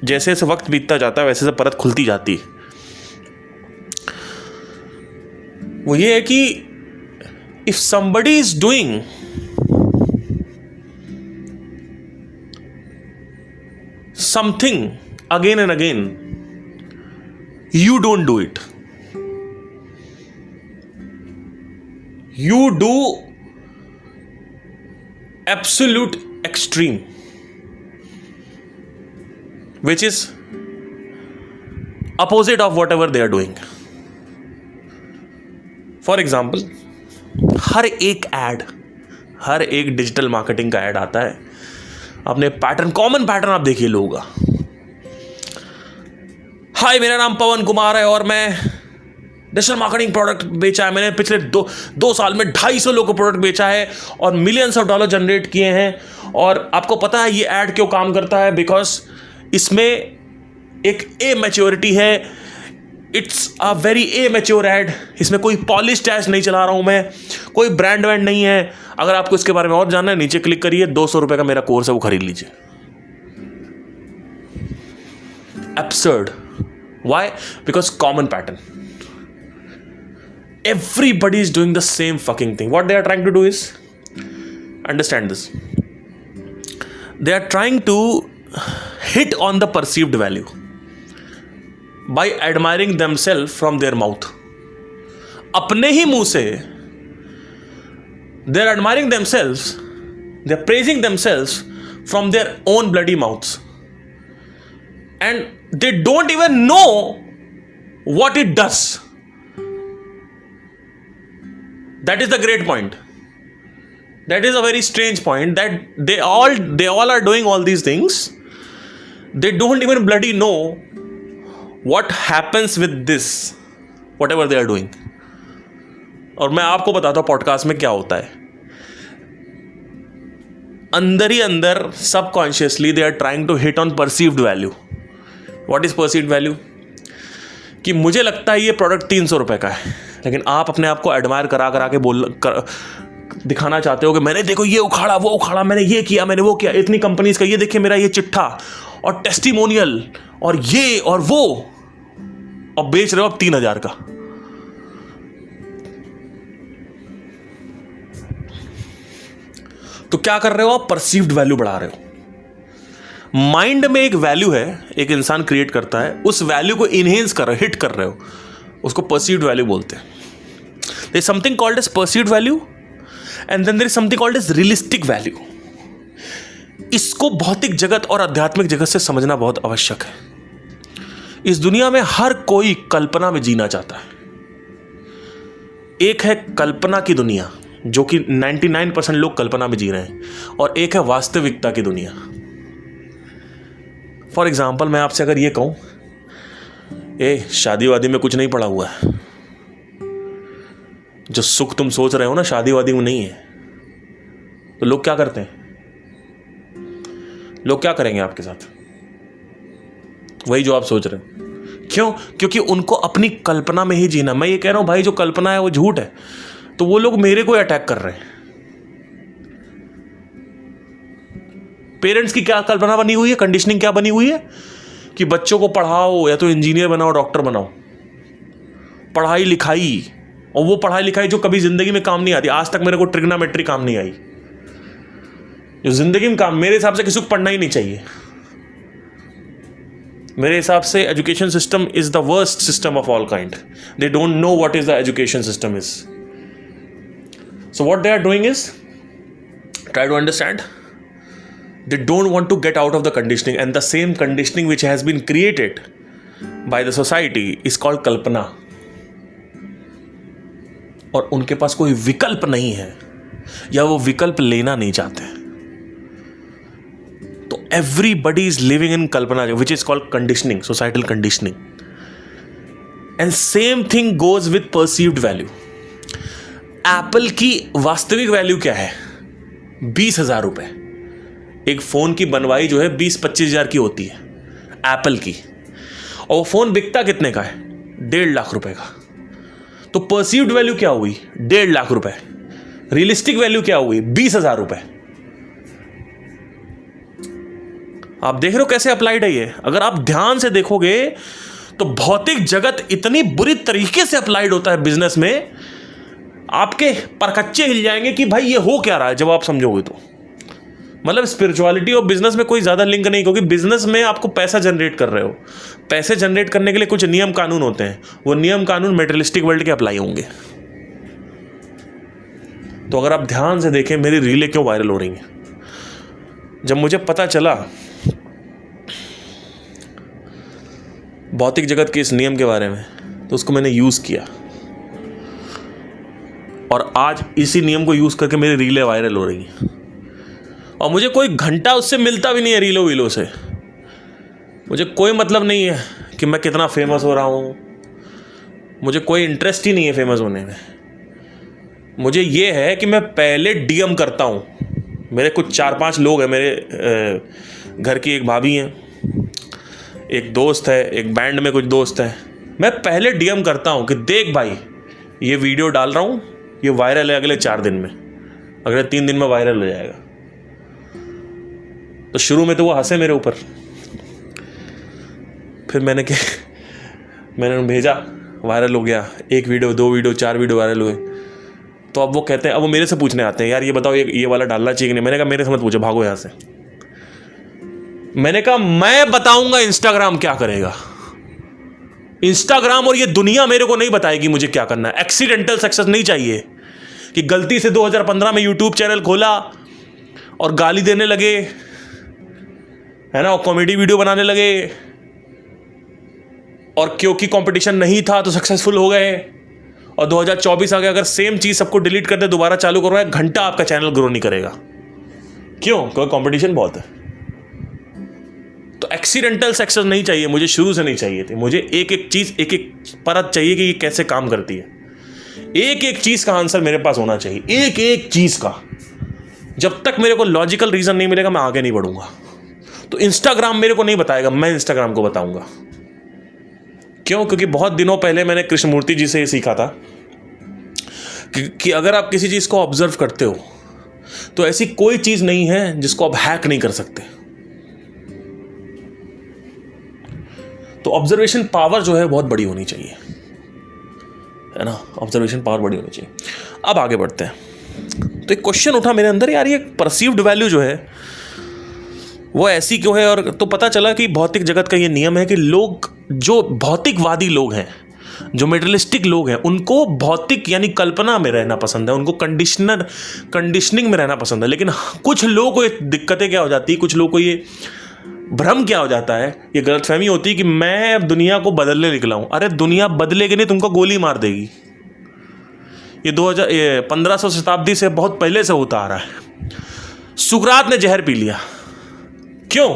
जैसे जैसे वक्त बीतता जाता है वैसे से परत खुलती जाती है। वो ये है कि if somebody is doing something again and again, you don't do it. You do absolute extreme, which is opposite of whatever they are doing. For example, हर एक डिजिटल मार्केटिंग का ऐड आता है, आपने पैटर्न, कॉमन पैटर्न आप देखिए लोगों का। हाय, मेरा नाम पवन कुमार है और मैं डिजिटल मार्केटिंग प्रोडक्ट बेचा है। मैंने पिछले दो साल में 250 लोगों को प्रोडक्ट बेचा है और मिलियंस ऑफ डॉलर जनरेट किए हैं। और आपको पता है ये ऐड क्यों काम करता है? बिकॉज इसमें एक ए मैच्योरिटी है। It's a very A mature add. इसमें कोई पॉलिश टैच नहीं चला रहा हूं मैं, कोई ब्रांड वैंड नहीं है। अगर आपको इसके बारे में और जानना है, नीचे क्लिक करिए, 200 रुपए का मेरा कोर्स है, वो खरीद लीजिए। Absurd. Why? Because common pattern. Everybody is doing the same fucking thing. What they are trying to do is, understand this, they are trying to hit on the perceived value by admiring themselves from their mouth. अपने ही मुंह से they are admiring themselves, they are praising themselves from their own bloody mouths. And they don't even know what it does. That is the great point. That is a very strange point, that they all are doing all these things. They don't even bloody know what happens with this, whatever they are doing. और मैं आपको बताता हूं podcast में क्या होता है। अंदर ही अंदर subconsciously they are trying to hit on perceived value. What is perceived value? कि मुझे लगता है ये प्रोडक्ट 300 रुपए का है, लेकिन आप अपने आप को एडमायर करा के दिखाना चाहते हो कि मैंने देखो ये उखाड़ा, वो उखाड़ा, मैंने ये किया, मैंने वो किया, इतनी कंपनीज का ये देखिए मेरा ये चिट्ठा और टेस्टिमोनियल और ये और वो, और बेच रहे हो आप 3000 का। तो क्या कर रहे हो आप? परसीव्ड वैल्यू बढ़ा रहे हो। माइंड में एक वैल्यू है, एक इंसान क्रिएट करता है, उस वैल्यू को इनहेंस कर रहे हो, हिट कर रहे हो, उसको परसीव्ड वैल्यू बोलते हैं। There is something called as perceived value and then there is something called as realistic value. इसको भौतिक जगत और आध्यात्मिक जगत से समझना बहुत आवश्यक है। इस दुनिया में हर कोई कल्पना में जीना चाहता है। एक है कल्पना की दुनिया, जो कि 99% लोग कल्पना में जी रहे हैं, और एक है वास्तविकता की दुनिया। फॉर एग्जाम्पल, मैं आपसे अगर ये कहूं, शादी वादी में कुछ नहीं पड़ा हुआ है, जो सुख तुम सोच रहे हो ना शादी वादी में नहीं है, तो लोग क्या करते हैं? लोग क्या करेंगे आपके साथ? वही जो आप सोच रहे हो। क्यों? क्योंकि उनको अपनी कल्पना में ही जीना। मैं ये कह रहा हूं भाई, जो कल्पना है वो झूठ है, तो वो लोग मेरे को अटैक कर रहे हैं। पेरेंट्स की क्या कल्पना बनी हुई है, कंडीशनिंग क्या बनी हुई है कि बच्चों को पढ़ाओ, या तो इंजीनियर बनाओ, डॉक्टर बनाओ, पढ़ाई लिखाई, और वो पढ़ाई लिखाई जो कभी जिंदगी में काम नहीं आती। आज तक मेरे को ट्रिग्नोमेट्री काम नहीं आई, जो जिंदगी में काम, मेरे हिसाब से किसी को पढ़ना ही नहीं चाहिए। मेरे हिसाब से education system is the worst system of all kind. They don't know what is the education system is. So what they are doing is try to understand. They don't want to get out of the conditioning, and the same conditioning which has been created by the society is called कल्पना, और उनके पास कोई विकल्प नहीं है, या वो विकल्प लेना नहीं चाहते। तो everybody is living in Kalpana, which is called conditioning, societal conditioning, and same thing goes with perceived value. Apple की वास्तविक वैल्यू क्या है? 20,000 रुपए। एक फोन की बनवाई जो है 20-25 हजार की होती है एप्पल की, और वो फोन बिकता कितने का है? 1.5 लाख रुपए का। तो परसीव्ड वैल्यू क्या हुई? 1.5 लाख रुपए। रियलिस्टिक वैल्यू क्या हुई? 20,000 रुपए। आप देख रहे हो कैसे अप्लाइड है ये? अगर आप ध्यान से देखोगे तो भौतिक जगत इतनी बुरी तरीके से अप्लाइड होता है बिजनेस में, आपके परकच्चे हिल जाएंगे कि भाई ये हो क्या रहा है, जब आप समझोगे तो। मतलब स्पिरिचुअलिटी और बिजनेस में कोई ज़्यादा लिंक नहीं, क्योंकि बिजनेस में आपको पैसा जनरेट कर रहे हो। पैसे जनरेट करने के लिए कुछ नियम कानून होते हैं, वो नियम कानून मेटेरियलिस्टिक वर्ल्ड के अप्लाई होंगे। तो अगर आप ध्यान से देखें, मेरी रीलें क्यों वायरल हो रही हैं? जब मुझे पता चला भौतिक जगत के इस नियम के बारे में, तो उसको मैंने यूज़ किया, और आज इसी नियम को यूज़ करके मेरी रीलें वायरल हो रही हैं। और मुझे कोई घंटा उससे मिलता भी नहीं है रीलो वीलो से। मुझे कोई मतलब नहीं है कि मैं कितना फेमस हो रहा हूँ, मुझे कोई इंटरेस्ट ही नहीं है फेमस होने में। मुझे ये है कि मैं पहले डीएम करता हूँ। मेरे कुछ 4-5 लोग हैं, मेरे घर की एक भाभी हैं, एक दोस्त है, एक बैंड में कुछ दोस्त हैं। मैं पहले डीएम करता हूँ कि देख भाई ये वीडियो डाल रहा हूँ, ये वायरल है, अगले 4 दिन में, अगले 3 दिन में वायरल हो जाएगा। तो शुरू में तो वो हंसे मेरे ऊपर, फिर मैंने भेजा, वायरल हो गया, 1 वीडियो 2 वीडियो 4 वीडियो वायरल हुए। तो अब वो कहते हैं, अब वो मेरे से पूछने आते हैं, यार ये बताओ ये वाला डालना चाहिए कि नहीं। मैंने कहा मेरे से मत पूछो, भागो यहाँ से। मैंने कहा मैं बताऊंगा इंस्टाग्राम क्या करेगा। इंस्टाग्राम और ये दुनिया मेरे को नहीं बताएगी मुझे क्या करना है। एक्सीडेंटल सक्सेस नहीं चाहिए कि गलती से 2015 में यूट्यूब चैनल खोला और गाली देने लगे, है ना, और कॉमेडी वीडियो बनाने लगे, और क्योंकि कंपटीशन नहीं था तो सक्सेसफुल हो गए, और 2024 आ गया, अगर सेम चीज सबको डिलीट कर दे दोबारा चालू करो, 1 घंटा आपका चैनल ग्रो नहीं करेगा। क्यों? क्योंकि कंपटीशन बहुत है। तो एक्सीडेंटल सक्सेस नहीं चाहिए मुझे, शुरू से नहीं चाहिए थी मुझे। एक एक चीज, एक एक परत चाहिए कि ये कैसे काम करती है। एक एक चीज का आंसर मेरे पास होना चाहिए, एक एक चीज का। जब तक मेरे को लॉजिकल रीजन नहीं मिलेगा मैं आगे नहीं बढ़ूंगा। तो इंस्टाग्राम मेरे को नहीं बताएगा, मैं इंस्टाग्राम को बताऊंगा। क्यों? क्योंकि बहुत दिनों पहले मैंने कृष्णमूर्ति जी से ये सीखा था कि अगर आप किसी चीज को ऑब्जर्व करते हो तो ऐसी कोई चीज नहीं है जिसको आप हैक नहीं कर सकते। तो ऑब्जर्वेशन पावर जो है बहुत बड़ी होनी चाहिए, है ना, ऑब्जर्वेशन पावर बड़ी होनी चाहिए। अब आगे बढ़ते हैं। तो एक क्वेश्चन उठा मेरे अंदर, यार ये परसीव्ड वैल्यू जो है वो ऐसी क्यों है। और तो पता चला कि भौतिक जगत का ये नियम है कि लोग, जो भौतिकवादी लोग हैं, जो मेटेरियलिस्टिक लोग हैं, उनको भौतिक यानी कल्पना में रहना पसंद है, उनको कंडीशनिंग में रहना पसंद है। लेकिन कुछ लोगों को ये दिक्कतें क्या हो जाती है, कुछ लोगों को ये भ्रम क्या हो जाता है, ये गलतफहमी होती है कि मैं अब दुनिया को बदलने निकला हूं। अरे दुनिया बदलेगी नहीं, तुमको गोली मार देगी। ये 1500 शताब्दी से बहुत पहले से होता आ रहा है। सुकरात ने जहर पी लिया, क्यों?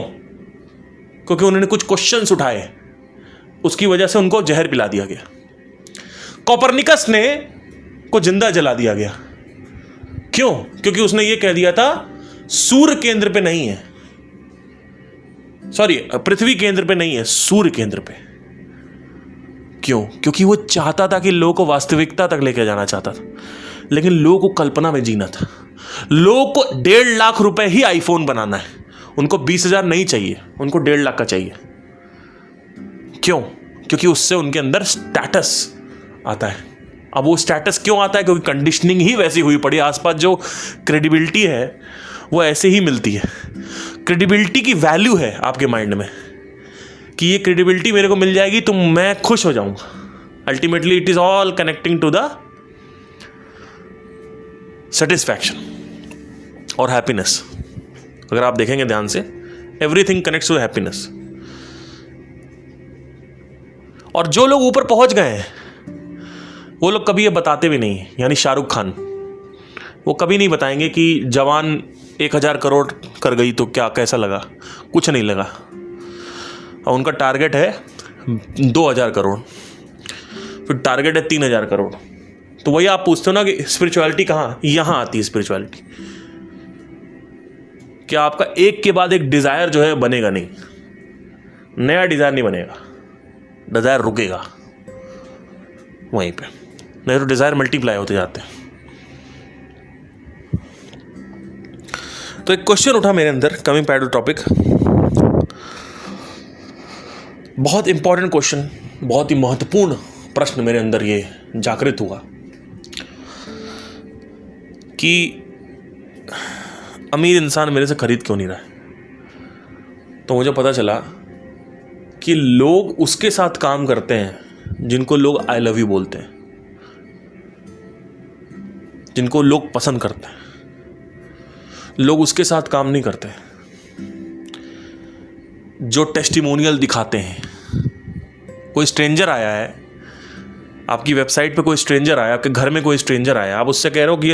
क्योंकि उन्होंने कुछ क्वेश्चंस उठाए, उसकी वजह से उनको जहर पिला दिया गया। कोपरनिकस ने को जिंदा जला दिया गया, क्यों? क्योंकि उसने ये कह दिया था सूर्य केंद्र पे नहीं है, सॉरी पृथ्वी केंद्र पे नहीं है, सूर्य केंद्र पे। क्यों? क्योंकि वो चाहता था कि लोगों को वास्तविकता तक लेकर जाना चाहता था, लेकिन लोगों को कल्पना में जीना था। लोगों को 1.5 लाख रुपए ही आईफोन बनाना है, उनको 20,000 नहीं चाहिए, उनको 1.5 लाख का चाहिए। क्यों? क्योंकि उससे उनके अंदर स्टेटस आता है। अब वो स्टेटस क्यों आता है? क्योंकि कंडीशनिंग ही वैसी हुई पड़ी, आसपास जो क्रेडिबिलिटी है वो ऐसे ही मिलती है। क्रेडिबिलिटी की वैल्यू है आपके माइंड में कि ये क्रेडिबिलिटी मेरे को मिल जाएगी तो मैं खुश हो जाऊंगा। Ultimately it is all connecting to the satisfaction और हैप्पीनेस। अगर आप देखेंगे ध्यान से, एवरीथिंग कनेक्ट्स टू हैप्पीनेस। और जो लोग ऊपर पहुंच गए हैं वो लोग कभी ये बताते भी नहीं, यानी शाहरुख खान, वो कभी नहीं बताएंगे कि जवान 1000 करोड़ कर गई तो क्या कैसा लगा, कुछ नहीं लगा। और उनका टारगेट है 2000 करोड़, फिर टारगेट है 3000 करोड़। तो वही आप पूछते हो ना कि स्पिरिचुअलिटी कहाँ, यहाँ आती है स्पिरिचुअलिटी। क्या आपका एक के बाद एक डिजायर जो है बनेगा नहीं, नया डिजायर नहीं बनेगा, डिजायर रुकेगा वहीं पे, नहीं तो डिजायर मल्टीप्लाई होते जाते हैं। तो एक क्वेश्चन उठा मेरे अंदर, कमिंग बैक टू टॉपिक, बहुत इंपॉर्टेंट क्वेश्चन, बहुत ही महत्वपूर्ण प्रश्न मेरे अंदर ये जागृत हुआ कि अमीर इंसान मेरे से खरीद क्यों नहीं रहा है। तो मुझे पता चला कि लोग उसके साथ काम करते हैं जिनको लोग आई लव यू बोलते हैं, जिनको लोग पसंद करते हैं। लोग उसके साथ काम नहीं करते जो टेस्टिमोनियल दिखाते हैं। कोई स्ट्रेंजर आया है आपकी वेबसाइट पे, कोई स्ट्रेंजर आया आपके घर में, कोई स्ट्रेंजर आया, आप उससे कह रहे हो कि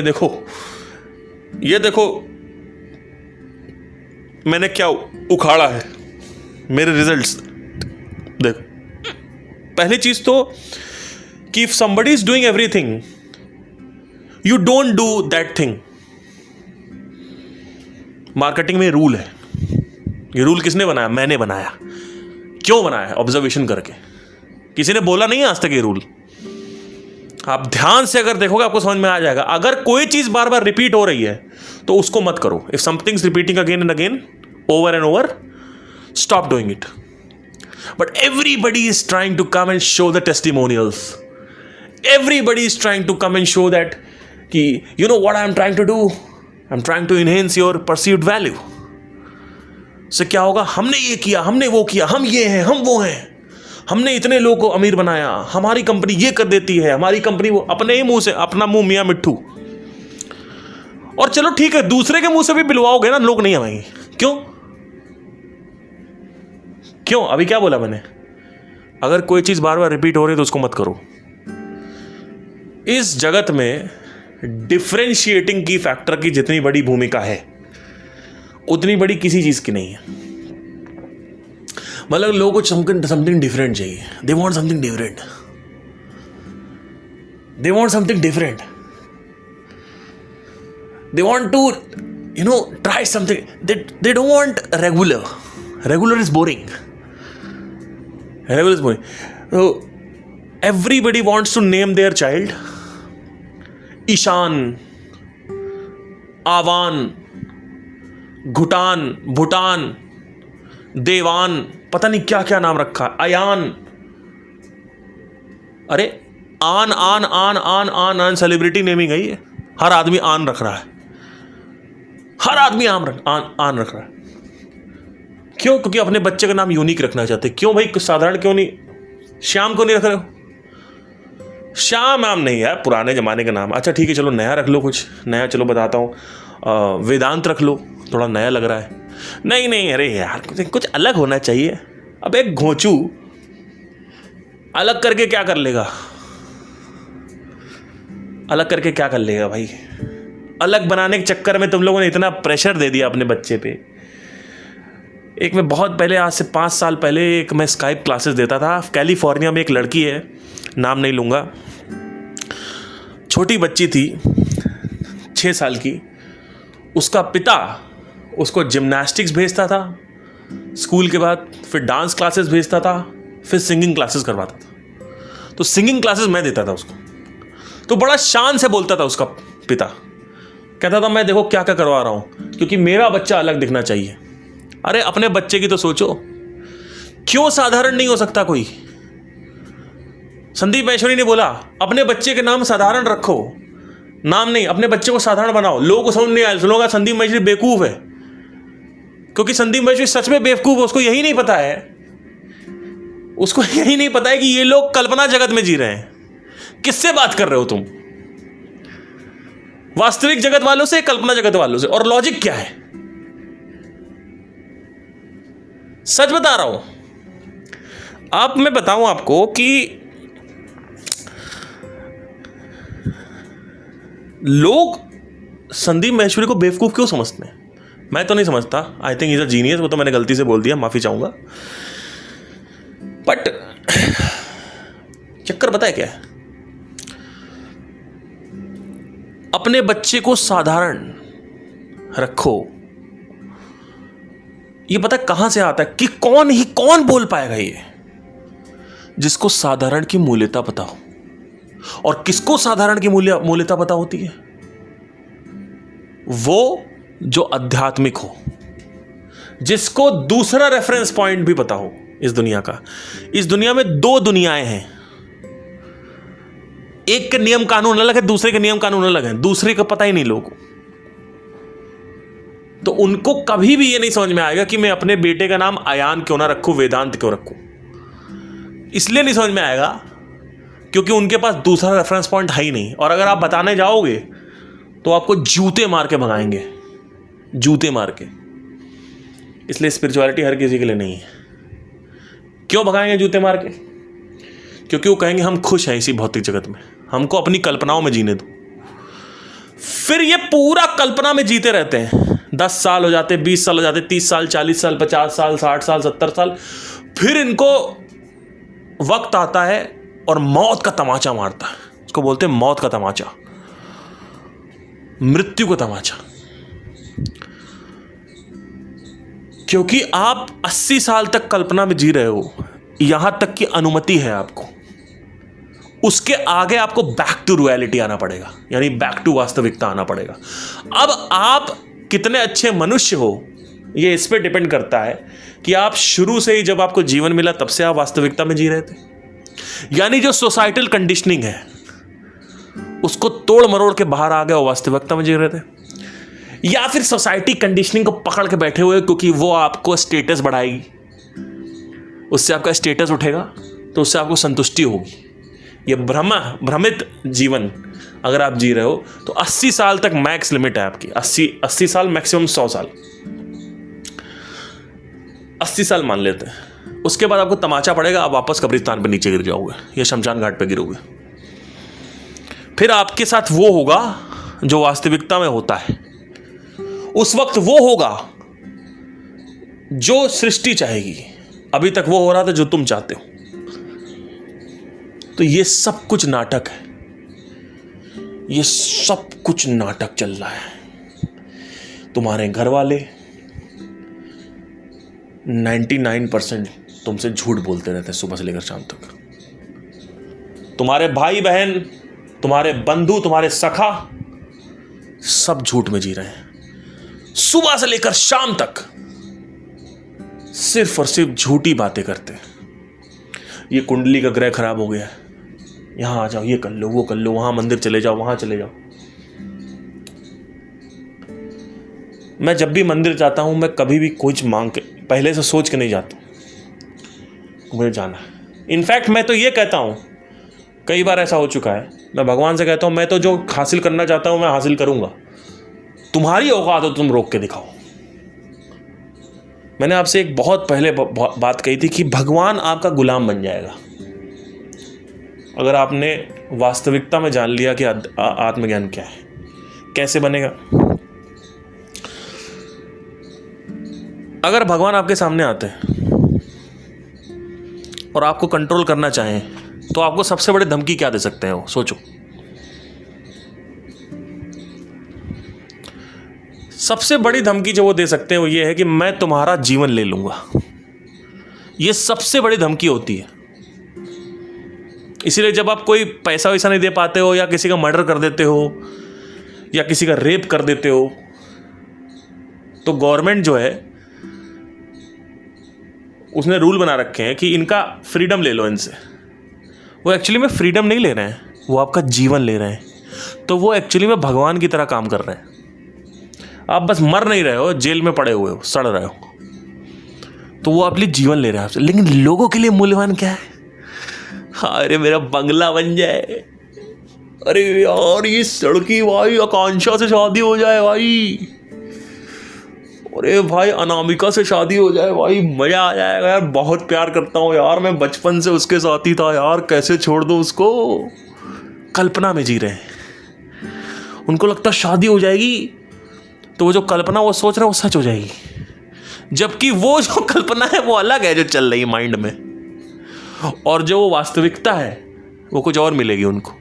ये देखो मैंने क्या उखाड़ा है, मेरे रिजल्ट्स देखो। पहली चीज तो कि if somebody is doing everything, you don't do that thing. Marketing में रूल है, ये रूल किसने बनाया? मैंने बनाया। क्यों बनाया? ऑब्जर्वेशन करके। किसी ने बोला नहीं है आज तक ये रूल। आप ध्यान से अगर देखोगे आपको समझ में आ जाएगा। अगर कोई चीज बार बार रिपीट हो रही है तो उसको मत करो। If something is repeating again and again, over and over, stop doing it. But everybody is trying to come and show the testimonials. Everybody is trying to come and show that कि you know what I am trying to do, I am trying to enhance your perceived value. से क्या होगा? हमने ये किया, हमने वो किया, हम ये हैं, हम वो हैं, हमने इतने लोगों को अमीर बनाया, हमारी कंपनी ये कर देती है, हमारी कंपनी वो। अपने ही मुंह से, अपना मुंह मियां मिट्ठू। और चलो ठीक है, दूसरे के मुंह से भी बिलवाओगे ना, लोग नहीं आएंगे। क्यों? क्यों? अभी क्या बोला मैंने? अगर कोई चीज बार बार रिपीट हो रही है तो उसको मत करो। इस जगत में डिफरेंशिएटिंग की फैक्टर की जितनी बड़ी भूमिका है उतनी बड़ी किसी चीज की नहीं है। मतलब लोगों को समथिंग डिफरेंट चाहिए। They want something different, they want something different, they want to try something. They don't want regular. Regular is boring, regular is boring. तो everybody wants to name their child Ishaan, Aavan, Ghutan, Bhutan, Devan, पता नहीं क्या क्या नाम रखा, अयान। अरे आन आन आन आन आन आन सेलिब्रिटी नेमिंग है ये। हर आदमी आन रख रहा है, हर आदमी आन रख रहा है। क्यों? क्योंकि अपने बच्चे का नाम यूनिक रखना चाहते। क्यों भाई? कुछ साधारण क्यों नहीं? श्याम क्यों नहीं रख रहे हो? श्याम नाम नहीं यार, पुराने जमाने का नाम। अच्छा ठीक है, चलो नया रख लो, कुछ नया। चलो बताता हूँ, वेदांत रख लो, थोड़ा नया लग रहा है। नहीं नहीं, अरे यार कुछ अलग होना चाहिए। अब एक घोंचू अलग करके क्या कर लेगा? अलग करके क्या कर लेगा भाई? अलग बनाने के चक्कर में तुम लोगों ने इतना प्रेशर दे दिया अपने बच्चे पे। एक मैं बहुत पहले, आज से 5 साल पहले, एक मैं स्काइप क्लासेस देता था। कैलिफोर्निया में एक लड़की है, नाम नहीं लूँगा, छोटी बच्ची थी 6 साल की। उसका पिता उसको जिम्नास्टिक्स भेजता था स्कूल के बाद, फिर डांस क्लासेस भेजता था, फिर सिंगिंग क्लासेस करवाता था। तो सिंगिंग क्लासेस मैं देता था उसको। तो बड़ा शान से बोलता था उसका पिता, कहता था मैं देखो क्या क्या करवा रहा हूँ, क्योंकि मेरा बच्चा अलग दिखना चाहिए। अरे अपने बच्चे की तो सोचो, क्यों साधारण नहीं हो सकता कोई? संदीप महेश्वरी ने बोला अपने बच्चे के नाम साधारण रखो, नाम नहीं, अपने बच्चे को साधारण बनाओ। लोगों को समझ नहीं आया, लोगों का संदीप महेश्वरी बेवकूफ है, क्योंकि संदीप महेश्वरी सच में बेवकूफ है। उसको यही नहीं पता है, उसको यही नहीं पता है कि ये लोग कल्पना जगत में जी रहे हैं। किससे बात कर रहे हो तुम? वास्तविक जगत वालों से, कल्पना जगत वालों से? और लॉजिक क्या है? सच बता रहा हूं। अब मैं बताऊं आपको कि लोग संदीप महेश्वरी को बेवकूफ क्यों समझते हैं। मैं तो नहीं समझता। I think is a genius. वो तो मैंने गलती से बोल दिया, माफी चाहूंगा। बट चक्कर पता है क्या है? अपने बच्चे को साधारण रखो। ये पता है कहां से आता है? कि कौन बोल पाएगा ये? जिसको साधारण की मूल्यता पता हो। और किसको साधारण की मूल्यता पता होती है? वो जो आध्यात्मिक हो, जिसको दूसरा रेफरेंस पॉइंट भी पता हो इस दुनिया का। इस दुनिया में 2 दुनियाएं हैं, एक के नियम कानून अलग है, दूसरे के नियम कानून अलग है। दूसरे का पता ही नहीं लोगों को, तो उनको कभी भी ये नहीं समझ में आएगा कि मैं अपने बेटे का नाम अयान क्यों ना रखूं, वेदांत क्यों रखूं। इसलिए नहीं समझ में आएगा क्योंकि उनके पास दूसरा रेफरेंस पॉइंट है ही नहीं। और अगर आप बताने जाओगे तो आपको जूते मार के भगाएंगे, जूते मार के। इसलिए स्पिरिचुअलिटी हर किसी के लिए नहीं है। क्यों भगाएंगे जूते मार के? क्योंकि वो कहेंगे हम खुश हैं इसी भौतिक जगत में, हमको अपनी कल्पनाओं में जीने दो। फिर ये पूरा कल्पना में जीते रहते हैं। 10 साल हो जाते, 20 साल हो जाते, 30 साल, 40 साल, 50 साल, 60 साल, 70 साल, फिर इनको वक्त आता है और मौत का तमाचा मारता है। उसको बोलते हैं मौत का तमाचा, मृत्यु का तमाचा। क्योंकि आप 80 साल तक कल्पना में जी रहे हो, यहां तक की अनुमति है आपको, उसके आगे आपको बैक टू रियलिटी आना पड़ेगा, यानी बैक टू वास्तविकता आना पड़ेगा। अब आप कितने अच्छे मनुष्य हो ये इस पे डिपेंड करता है कि आप शुरू से ही जब आपको जीवन मिला तब से आप वास्तविकता में जी रहे थे, यानी जो सोसाइटल कंडीशनिंग है उसको तोड़ मरोड़ के बाहर आ गए और वास्तविकता में जी रहे थे, या फिर सोसाइटी कंडीशनिंग को पकड़ के बैठे हुए क्योंकि वो आपको स्टेटस बढ़ाएगी, उससे आपका स्टेटस उठेगा तो उससे आपको संतुष्टि होगी। ये भ्रमित जीवन अगर आप जी रहे हो तो 80 साल तक मैक्स लिमिट है आपकी, 80 साल मैक्सिमम 100 साल, 80 साल मान लेते हैं। उसके बाद आपको तमाचा पड़ेगा, आप वापस कब्रिस्तान पे नीचे गिर जाओगे या शमशान घाट पे गिरोगे। फिर आपके साथ वो होगा जो वास्तविकता में होता है, उस वक्त वो होगा जो सृष्टि चाहेगी, अभी तक वो हो रहा था जो तुम चाहते हो। तो ये सब कुछ नाटक है, ये सब कुछ नाटक चल रहा है। तुम्हारे घर वाले 99% तुमसे झूठ बोलते रहते हैं सुबह से लेकर शाम तक। तुम्हारे भाई बहन, तुम्हारे बंधु, तुम्हारे सखा सब झूठ में जी रहे हैं। सुबह से लेकर शाम तक सिर्फ और सिर्फ झूठी बातें करते हैं। ये कुंडली का ग्रह खराब हो गया है, यहां आ जाओ, ये कर लो, वो कर लो, वहां मंदिर चले जाओ, वहां चले जाओ। मैं जब भी मंदिर जाता हूं मैं कभी भी कुछ मांग के पहले से सोच के नहीं जाता, मुझे जाना है। इनफैक्ट मैं तो ये कहता हूं, कई बार ऐसा हो चुका है, मैं भगवान से कहता हूं मैं तो जो हासिल करना चाहता हूं मैं हासिल करूंगा, तुम्हारी औकात हो तुम रोक के दिखाओ। मैंने आपसे एक बहुत पहले बात कही थी कि भगवान आपका गुलाम बन जाएगा अगर आपने वास्तविकता में जान लिया कि आत्मज्ञान क्या है। कैसे बनेगा? अगर भगवान आपके सामने आते हैं और आपको कंट्रोल करना चाहें तो आपको सबसे बड़ी धमकी क्या दे सकते हैं वो सोचो। सबसे बड़ी धमकी जो वो दे सकते हैं वो ये है कि मैं तुम्हारा जीवन ले लूंगा। ये सबसे बड़ी धमकी होती है। इसीलिए जब आप कोई पैसा वैसा नहीं दे पाते हो, या किसी का मर्डर कर देते हो, या किसी का रेप कर देते हो, तो गवर्नमेंट जो है उसने रूल बना रखे हैं कि इनका फ्रीडम ले लो इनसे। वो एक्चुअली में फ्रीडम नहीं ले रहे हैं, वो आपका जीवन ले रहे हैं। तो वो एक्चुअली में भगवान की तरह काम कर रहे हैं। आप बस मर नहीं रहे हो, जेल में पड़े हुए हो, सड़ रहे हो, तो वो अपने जीवन ले रहे हैं आपसे। लेकिन लोगों के लिए मूल्यवान क्या है? अरे मेरा बंगला बन जाए, अरे यार ये सड़की भाई आकांक्षा से शादी हो जाए भाई, अरे भाई अनामिका से शादी हो जाए भाई, मजा आ जाएगा यार, बहुत प्यार करता हूँ यार, मैं बचपन से उसके साथ ही था यार, कैसे छोड़ दो उसको। कल्पना में जी रहे हैं। उनको लगता शादी हो जाएगी तो वो जो कल्पना वो सोच रहे हैं वो सच हो जाएगी, जबकि वो जो कल्पना है वो अलग है जो चल रही है माइंड में, और जो वो वास्तविकता है वो कुछ और मिलेगी उनको।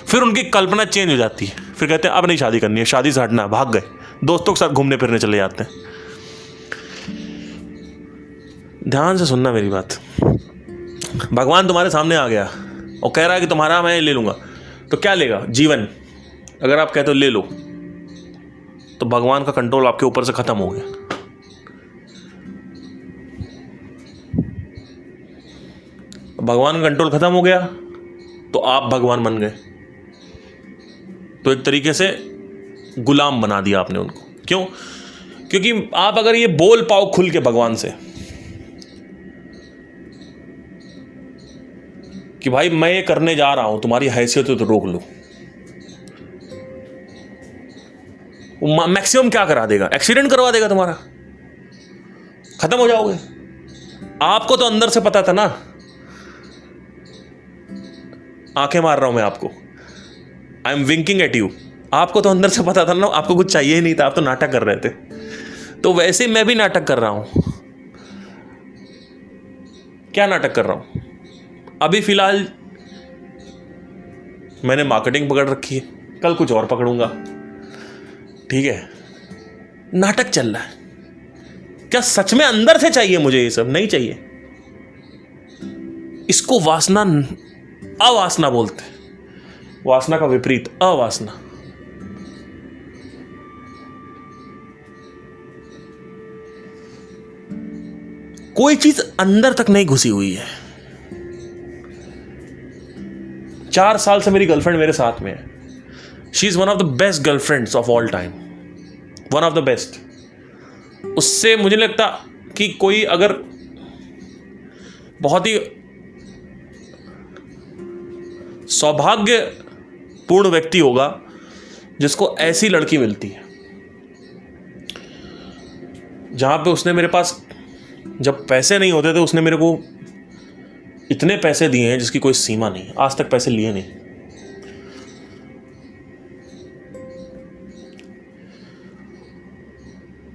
फिर उनकी कल्पना चेंज हो जाती है, फिर कहते हैं अब नहीं शादी करनी है, शादी से हटना, भाग गए, दोस्तों के साथ घूमने फिरने चले जाते हैं। ध्यान से सुनना मेरी बात। भगवान तुम्हारे सामने आ गया और कह रहा है कि तुम्हारा मैं ले लूंगा, तो क्या लेगा? जीवन। अगर आप कहते हो ले लो, तो भगवान का कंट्रोल आपके ऊपर से खत्म हो गया। भगवान का कंट्रोल खत्म हो गया तो आप भगवान बन गए। तो एक तरीके से गुलाम बना दिया आपने उनको। क्यों? क्योंकि आप अगर ये बोल पाओ खुल के भगवान से कि भाई मैं ये करने जा रहा हूं, तुम्हारी हैसियत हो तो रोक लो, मैक्सिमम क्या करा देगा? एक्सीडेंट करवा देगा तुम्हारा, खत्म हो जाओगे। आपको तो अंदर से पता था ना, आंखें मार रहा हूं मैं आपको, I am winking at you. आपको तो अंदर से पता था ना, आपको कुछ चाहिए ही नहीं था, आप तो नाटक कर रहे थे। तो वैसे मैं भी नाटक कर रहा हूं। क्या नाटक कर रहा हूं? अभी फिलहाल मैंने मार्केटिंग पकड़ रखी है, कल कुछ और पकड़ूंगा, ठीक है। नाटक चल रहा है। क्या सच में अंदर से चाहिए मुझे ये सब? नहीं चाहिए। इसको वासना, अवासना बोलते हैं। वासना का विपरीत अवासना। कोई चीज अंदर तक नहीं घुसी हुई है। 4 साल से मेरी गर्लफ्रेंड मेरे साथ में है। She is one of the best girlfriends of all time, one of the best. उससे मुझे लगता कि कोई अगर बहुत ही सौभाग्यपूर्ण व्यक्ति होगा जिसको ऐसी लड़की मिलती है, जहां पे उसने मेरे पास, जब पैसे नहीं होते थे उसने मेरे को इतने पैसे दिए हैं जिसकी कोई सीमा नहीं। आज तक पैसे लिए नहीं।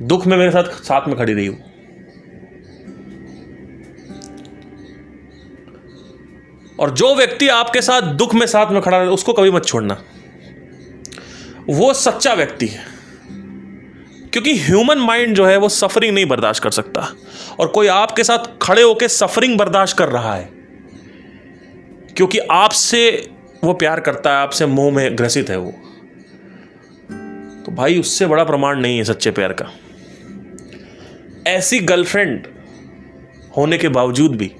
दुख में मेरे साथ साथ में खड़ी रही हूं। और जो व्यक्ति आपके साथ दुख में साथ में खड़ा रहे उसको कभी मत छोड़ना। वो सच्चा व्यक्ति है। क्योंकि ह्यूमन माइंड जो है वो सफरिंग नहीं बर्दाश्त कर सकता। और कोई आपके साथ खड़े होकर सफरिंग बर्दाश्त कर रहा है क्योंकि आपसे वो प्यार करता है, आपसे मोह में ग्रसित है वो, तो भाई उससे बड़ा प्रमाण नहीं है सच्चे प्यार का। ऐसी गर्लफ्रेंड होने के बावजूद भी,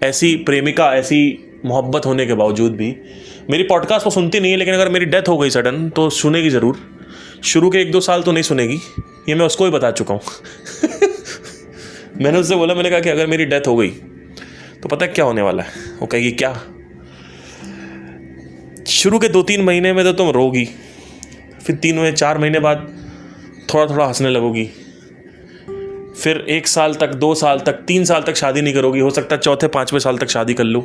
ऐसी प्रेमिका, ऐसी मोहब्बत होने के बावजूद भी मेरी पॉडकास्ट को सुनती नहीं है। लेकिन अगर मेरी डेथ हो गई सडन तो सुनेगी ज़रूर। शुरू के 1-2 साल तो नहीं सुनेगी, ये मैं उसको ही बता चुका हूँ। मैंने उससे बोला, मैंने कहा कि अगर मेरी डेथ हो गई तो पता है क्या होने वाला है? वो कहेगी क्या? शुरू के 2-3 महीने में तो तुम रोगी, फिर 3-4 महीने बाद थोड़ा थोड़ा हंसने लगोगी, फिर 1 साल तक, 2 साल तक, 3 साल तक शादी नहीं करोगी। हो सकता है 4थे-5वें साल तक शादी कर लूँ,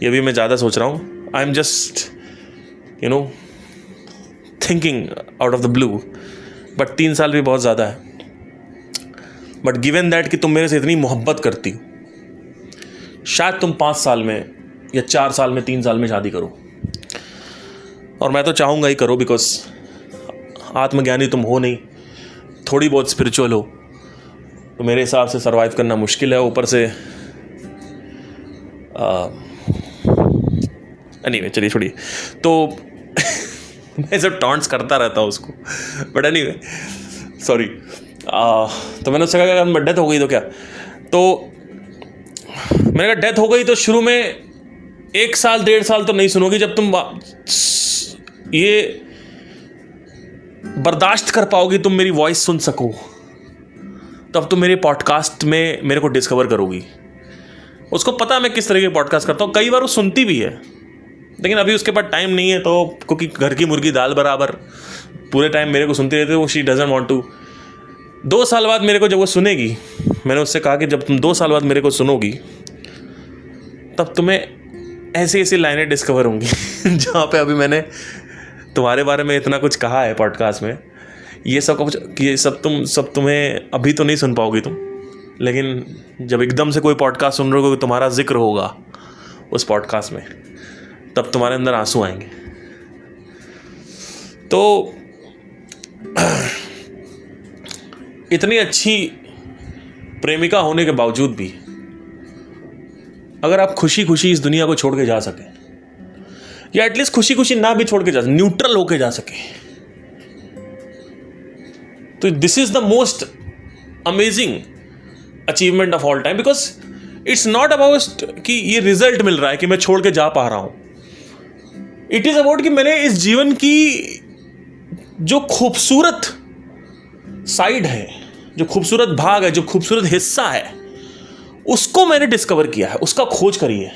ये भी मैं ज़्यादा सोच रहा हूँ। I am just thinking out of the blue, but 3 साल भी बहुत ज़्यादा है। बट गिवन दैट कि तुम मेरे से इतनी मोहब्बत करती हो, शायद तुम 5 साल में या 4 साल में, 3 साल में शादी करो। और मैं तो चाहूँगा ही करो, बिकॉज आत्मज्ञानी तुम हो नहीं, थोड़ी बहुत स्पिरिचुअल हो, तो मेरे हिसाब से सर्वाइव करना मुश्किल है। ऊपर से एनीवे, चलिए छोड़िए। तो मैं सब टॉन्ट्स करता रहता हूँ उसको, बट एनीवे सॉरी। तो मैंने उससे कहा कि अगर डेथ हो गई तो क्या? तो मैंने कहा डेथ हो गई तो शुरू में 1 साल 1.5 साल तो नहीं सुनोगी। जब तुम ये बर्दाश्त कर पाओगी, तुम मेरी वॉइस सुन सको, तब तुम मेरे पॉडकास्ट में मेरे को डिस्कवर करोगी। उसको पता मैं किस तरह के पॉडकास्ट करता हूँ। कई बार वो सुनती भी है, लेकिन अभी उसके पास टाइम नहीं है। तो क्योंकि घर की मुर्गी दाल बराबर, पूरे टाइम मेरे को सुनती रहती है वो। She doesn't want to. 2 साल बाद मेरे को जब वो सुनेगी, मैंने उससे कहा कि जब तुम 2 साल बाद मेरे को सुनोगी तब तुम्हें ऐसी ऐसी लाइनें डिस्कवर होंगी जहाँ पे अभी मैंने तुम्हारे बारे में इतना कुछ कहा है पॉडकास्ट में। ये सब तुम्हें अभी तो नहीं सुन पाओगी तुम, लेकिन जब एकदम से कोई पॉडकास्ट सुन रहे हो, तुम्हारा जिक्र होगा उस पॉडकास्ट में, तब तुम्हारे अंदर आंसू आएंगे। तो इतनी अच्छी प्रेमिका होने के बावजूद भी अगर आप खुशी खुशी इस दुनिया को छोड़ के जा सके, या एटलीस्ट खुशी खुशी ना भी छोड़ के जा सके, न्यूट्रल होके जा सके, तो this is the most amazing achievement of all time. Because it's not about कि ये रिजल्ट मिल रहा है कि मैं छोड़ के जा पा रहा हूं। इट इज अबाउट कि मैंने इस जीवन की जो खूबसूरत साइड है, जो खूबसूरत भाग है, जो खूबसूरत हिस्सा है, उसको मैंने डिस्कवर किया है, उसका खोज करी है,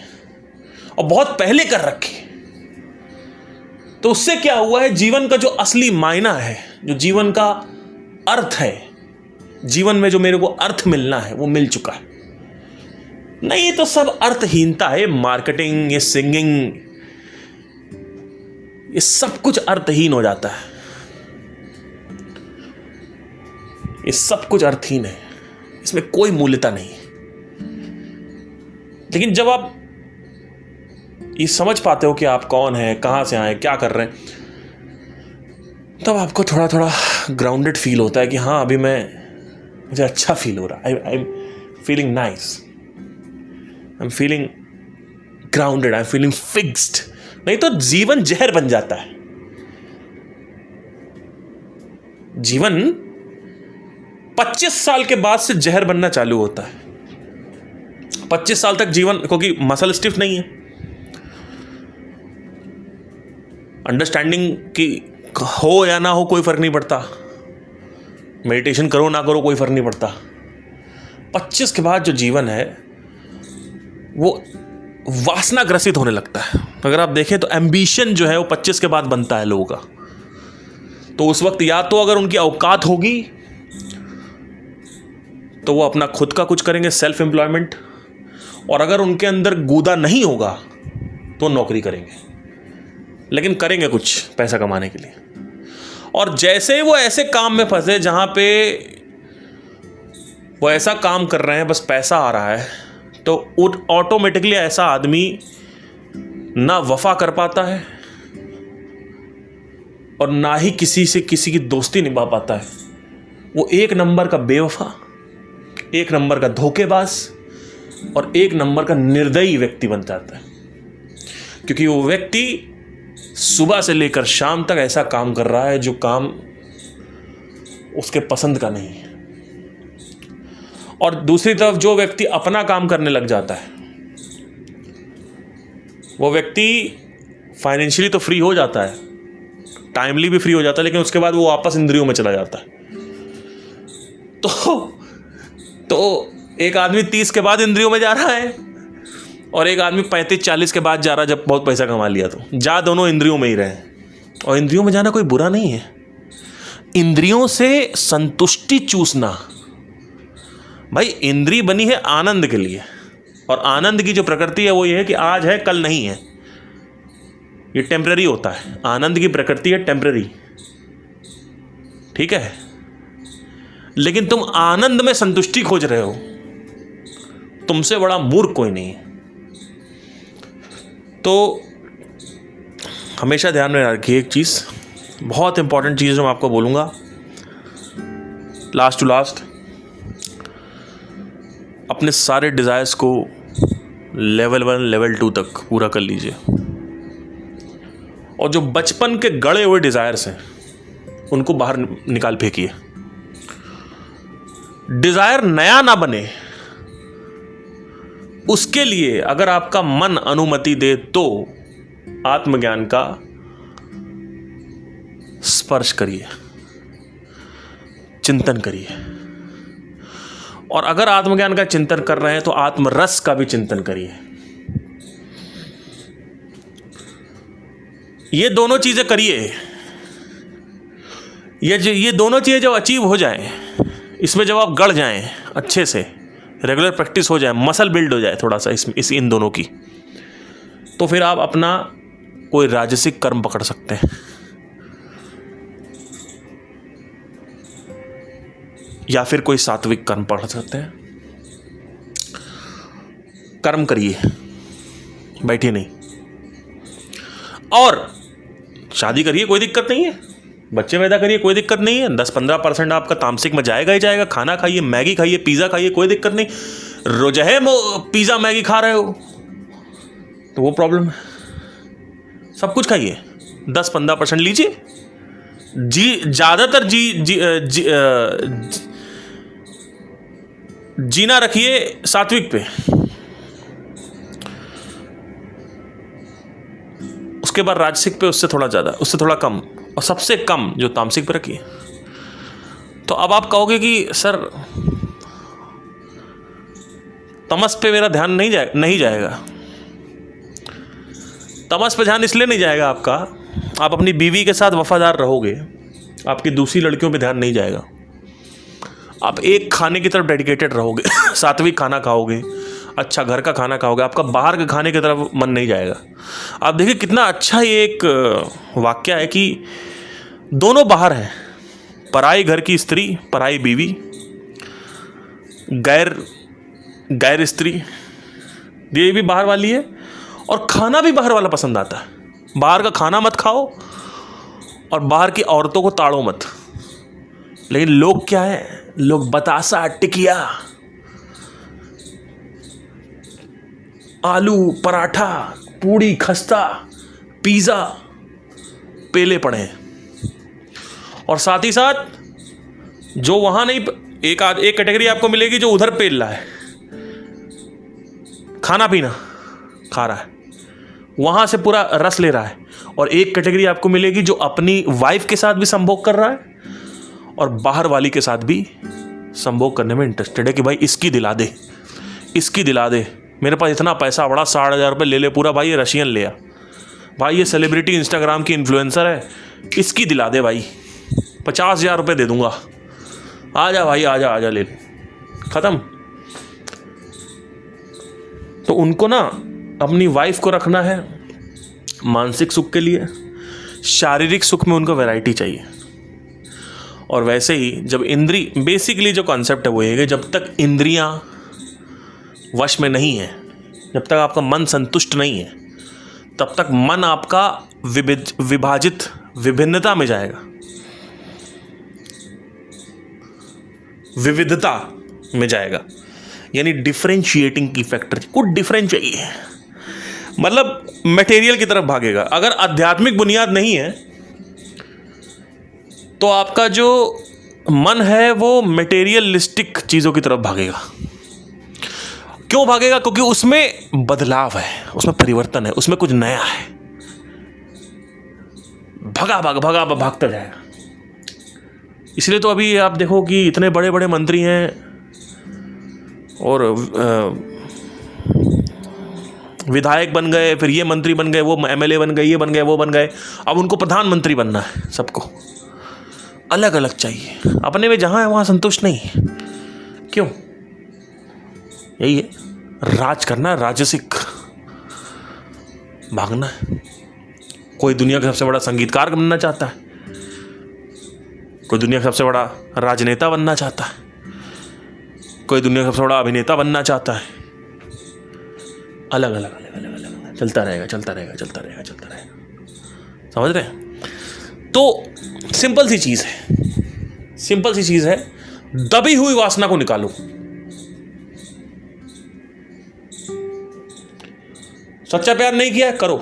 और बहुत पहले कर रखी। तो उससे क्या हुआ है, जीवन का जो असली मायना है, जो जीवन का अर्थ है, जीवन में जो मेरे को अर्थ मिलना है, वो मिल चुका है। नहीं तो सब अर्थहीनता है। मार्केटिंग, ये सिंगिंग, ये सब कुछ अर्थहीन हो जाता है। ये सब कुछ अर्थहीन है, इसमें कोई मूल्यता नहीं है। लेकिन जब आप ये समझ पाते हो कि आप कौन हैं, कहाँ से आए, क्या कर रहे हैं, तब आपको थोड़ा थोड़ा ग्राउंडेड फील होता है कि हाँ अभी मुझे अच्छा फील हो रहा है। I am feeling nice, I am feeling grounded, I am feeling fixed. नहीं तो जीवन जहर बन जाता है। जीवन 25 साल के बाद से जहर बनना चालू होता है। 25 साल तक जीवन, क्योंकि मसल स्टिफ नहीं है, अंडरस्टैंडिंग की हो या ना हो कोई फर्क नहीं पड़ता, मेडिटेशन करो ना करो कोई फर्क नहीं पड़ता। 25 के बाद जो जीवन है वो वासना ग्रसित होने लगता है। अगर आप देखें तो एम्बिशन जो है वो 25 के बाद बनता है लोगों का। तो उस वक्त या तो अगर उनकी औकात होगी तो वो अपना खुद का कुछ करेंगे, सेल्फ एम्प्लॉयमेंट, और अगर उनके अंदर गूदा नहीं होगा तो नौकरी करेंगे, लेकिन करेंगे कुछ पैसा कमाने के लिए। और जैसे वो ऐसे काम में फंसे जहां पे वो ऐसा काम कर रहे हैं बस पैसा आ रहा है, तो ऑटोमेटिकली ऐसा आदमी ना वफा कर पाता है और ना ही किसी से किसी की दोस्ती निभा पाता है। वो एक नंबर का बेवफा, एक नंबर का धोखेबाज और एक नंबर का निर्दयी व्यक्ति बन जाता है, क्योंकि वो व्यक्ति सुबह से लेकर शाम तक ऐसा काम कर रहा है जो काम उसके पसंद का नहीं है। और दूसरी तरफ जो व्यक्ति अपना काम करने लग जाता है, वो व्यक्ति फाइनेंशियली तो फ्री हो जाता है, टाइमली भी फ्री हो जाता है, लेकिन उसके बाद वो वापस इंद्रियों में चला जाता है। तो एक आदमी 30 के बाद इंद्रियों में जा रहा है और एक आदमी 35-40 के बाद जा रहा है, जब बहुत पैसा कमा लिया। तो जा दोनों इंद्रियों में ही रहे। और इंद्रियों में जाना कोई बुरा नहीं है। इंद्रियों से संतुष्टि चूसना, भाई इंद्री बनी है आनंद के लिए, और आनंद की जो प्रकृति है वो ये है कि आज है कल नहीं है, ये टेम्पररी होता है। आनंद की प्रकृति है टेम्पररी, ठीक है। लेकिन तुम आनंद में संतुष्टि खोज रहे हो, तुमसे बड़ा मूर्ख कोई नहीं है। तो हमेशा ध्यान में रखिए एक चीज़, बहुत इंपॉर्टेंट चीज़ जो मैं आपको बोलूँगा, लास्ट टू लास्ट, अपने सारे डिज़ायर्स को लेवल 1 लेवल 2 तक पूरा कर लीजिए। और जो बचपन के गड़े हुए डिज़ायर्स हैं उनको बाहर निकाल फेंकिए। डिज़ायर नया ना बने, उसके लिए अगर आपका मन अनुमति दे तो आत्मज्ञान का स्पर्श करिए, चिंतन करिए। और अगर आत्मज्ञान का चिंतन कर रहे हैं तो आत्मरस का भी चिंतन करिए। ये दोनों चीजें करिए। ये दोनों चीजें जब अचीव हो जाएं, इसमें जब आप गड़ जाएं अच्छे से, रेगुलर प्रैक्टिस हो जाए, मसल बिल्ड हो जाए थोड़ा सा इन दोनों की, तो फिर आप अपना कोई राजसिक कर्म पकड़ सकते हैं, या फिर कोई सात्विक कर्म पकड़ सकते हैं। कर्म करिए, बैठिए नहीं। और शादी करिए, कोई दिक्कत नहीं है। बच्चे पैदा करिए, कोई दिक्कत नहीं है। 10-15% आपका तामसिक में जाएगा ही जाएगा। खाना खाइए, मैगी खाइए, पिज़्ज़ा खाइए, कोई दिक्कत नहीं। रोज है पिज़्ज़ा मैगी खा रहे हो तो वो प्रॉब्लम है। सब कुछ खाइए, 10-15% लीजिए। ज़्यादातर जीना रखिए सात्विक पे, उसके बाद राजसिक पे, उससे थोड़ा ज़्यादा, उससे थोड़ा कम, और सबसे कम जो तामसिक पे रखिए। तो अब आप कहोगे कि सर तमस पे मेरा ध्यान नहीं जाएगा। तमस पे ध्यान इसलिए नहीं जाएगा आपका, आप अपनी बीवी के साथ वफादार रहोगे, आपकी दूसरी लड़कियों पे ध्यान नहीं जाएगा। आप एक खाने की तरफ डेडिकेटेड रहोगे, सात्विक खाना खाओगे, अच्छा घर का खाना खाओगे, आपका बाहर के खाने की तरफ मन नहीं जाएगा। आप देखिए कितना अच्छा ये एक वाक्य है कि दोनों बाहर हैं पराई घर की स्त्री, पराई बीवी, गैर स्त्री, ये भी बाहर वाली है। और खाना भी बाहर वाला पसंद आता है। बाहर का खाना मत खाओ और बाहर की औरतों को ताड़ो मत। लेकिन लोग क्या है, लोग बतासा, टिकिया, आलू पराठा, पूड़ी, खस्ता, पिज़्ज़ा पेले पड़े हैं। और साथ ही साथ जो वहाँ नहीं, एक कैटेगरी आपको मिलेगी जो उधर पेल रहा है, खाना पीना खा रहा है, वहाँ से पूरा रस ले रहा है। और एक कैटेगरी आपको मिलेगी जो अपनी वाइफ के साथ भी संभोग कर रहा है और बाहर वाली के साथ भी संभोग करने में इंटरेस्टेड है कि भाई इसकी दिला दे, इसकी दिला दे, मेरे पास इतना पैसा बड़ा, 60,000 रुपये ले ले पूरा, भाई ये रशियन ले आ, भाई ये सेलिब्रिटी इंस्टाग्राम की इन्फ्लुएंसर है, इसकी दिला दे भाई, 50,000 रुपये दे दूंगा, आजा भाई आजा आजा ले, ख़त्म। तो उनको ना अपनी वाइफ को रखना है मानसिक सुख के लिए, शारीरिक सुख में उनको वैरायटी चाहिए। और वैसे ही जब बेसिकली जो कॉन्सेप्ट है वो ये कि जब तक इंद्रियां वश में नहीं है, जब तक आपका मन संतुष्ट नहीं है, तब तक मन आपका विभाजित, विभिन्नता में जाएगा, विविधता में जाएगा, यानी डिफरेंशिएटिंग की फैक्टर, कुछ डिफरेंट चाहिए, मतलब मटेरियल की तरफ भागेगा। अगर आध्यात्मिक बुनियाद नहीं है तो आपका जो मन है वो मटेरियलिस्टिक चीज़ों की तरफ भागेगा। क्यों भागेगा? क्योंकि उसमें बदलाव है, उसमें परिवर्तन है, उसमें कुछ नया है, भागता जाएगा। इसलिए तो अभी आप देखो कि इतने बड़े बड़े मंत्री हैं और विधायक बन गए, फिर ये मंत्री बन गए, वो एमएलए बन गए, ये बन गए, वो बन गए, अब उनको प्रधानमंत्री बनना है। सबको अलग अलग चाहिए, अपने में जहाँ है वहाँ संतुष्ट नहीं है। क्यों? यही है, राज करना, राजसिक भागना है। कोई दुनिया का सबसे बड़ा संगीतकार बनना चाहता है, कोई दुनिया का सबसे बड़ा राजनेता बनना चाहता है, कोई दुनिया का सबसे बड़ा अभिनेता बनना चाहता है। अलग अलग चलता रहेगा। समझ रहे हैं? तो सिंपल सी चीज है, दबी हुई वासना को निकालो। सच्चा प्यार नहीं किया है, करो,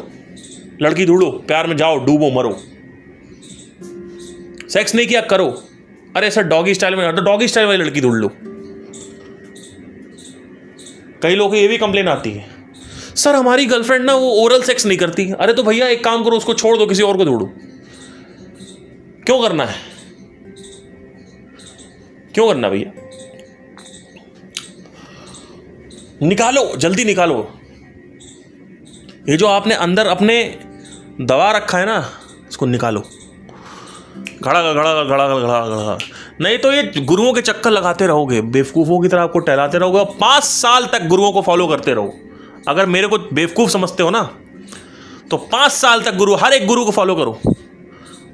लड़की ढूंढो, प्यार में जाओ, डूबो, मरो। सेक्स नहीं किया, करो, अरे सर डॉगी स्टाइल में, तो डॉगी स्टाइल वाली लड़की ढूंढ लो। कई लोगों को ये भी कंप्लेन आती है, सर हमारी गर्लफ्रेंड ना वो ओरल सेक्स नहीं करती। अरे तो भैया एक काम करो, उसको छोड़ दो, किसी और को ढूंढो। क्यों करना है? क्यों करना भैया? निकालो, जल्दी निकालो। ये जो आपने अंदर अपने दबा रखा है ना, इसको निकालो। घड़ा। नहीं तो ये गुरुओं के चक्कर लगाते रहोगे, बेवकूफ़ों की तरह आपको टहलाते रहोगे। 5 साल तक गुरुओं को फॉलो करते रहो। अगर मेरे को बेवकूफ़ समझते हो ना, तो 5 साल तक हर एक गुरु को फॉलो करो।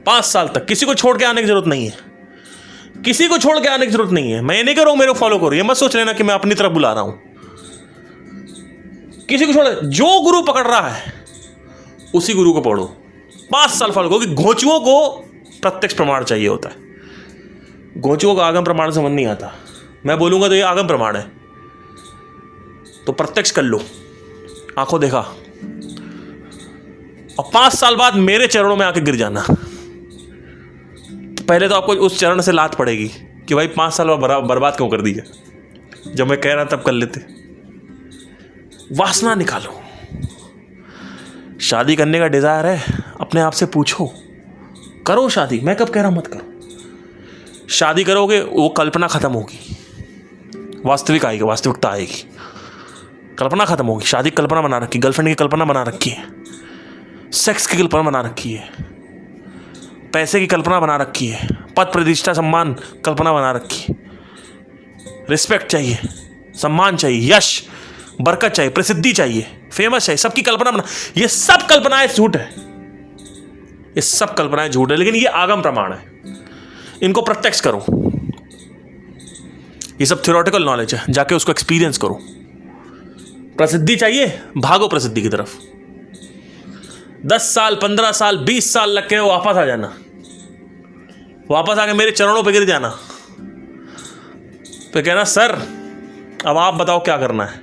5 साल तक किसी को छोड़ के आने की जरूरत नहीं है, किसी को छोड़ के आने की जरूरत नहीं है। मैं ये नहीं कर रहा हूं मेरे को फॉलो करो, ये मत सोच लेना कि मैं अपनी तरफ बुला रहा हूं। किसी को छोड़, जो गुरु पकड़ रहा है उसी गुरु को पढ़ो। 5 साल फॉलो करो। क्योंकि घोंचुओं को प्रत्यक्ष प्रमाण चाहिए होता है, घोंचुओं को आगम प्रमाण समझ नहीं आता। मैं बोलूंगा तो ये आगम प्रमाण है, तो प्रत्यक्ष कर लो, आंखों देखा, और 5 साल बाद मेरे चरणों में आके गिर जाना। तो पहले तो आपको उस चरण से लात पड़ेगी कि भाई 5 साल बर्बाद क्यों कर दिया, जब मैं कह रहा तब कर लेते। वासना निकालो। शादी करने का डिजायर है, अपने आप से पूछो, करो शादी। मैं कब कह रहा हूं मत करो। शादी करोगे वो कल्पना खत्म होगी, वास्तविकता आएगी। कल्पना खत्म होगी। शादी कल्पना बना रखी, गर्लफ्रेंड की कल्पना बना रखी है, सेक्स की कल्पना बना रखी है, पैसे की कल्पना बना रखी है, पद प्रतिष्ठा सम्मान कल्पना बना रखी है। रिस्पेक्ट चाहिए, सम्मान चाहिए, यश बरकत चाहिए, प्रसिद्धि चाहिए, फेमस चाहिए, सबकी कल्पना बना। ये सब कल्पनाएं झूठ है, ये सब कल्पनाएं झूठ है। लेकिन ये आगम प्रमाण है, इनको प्रत्यक्ष करो। ये सब थ्योरेटिकल नॉलेज है, जाके उसको एक्सपीरियंस करो। प्रसिद्धि चाहिए, भागो प्रसिद्धि की तरफ। 10 साल 15 साल 20 साल लग के वापस आ जाना, वापस आके मेरे चरणों पे गिर जाना, फिर कहना सर अब आप बताओ क्या करना है।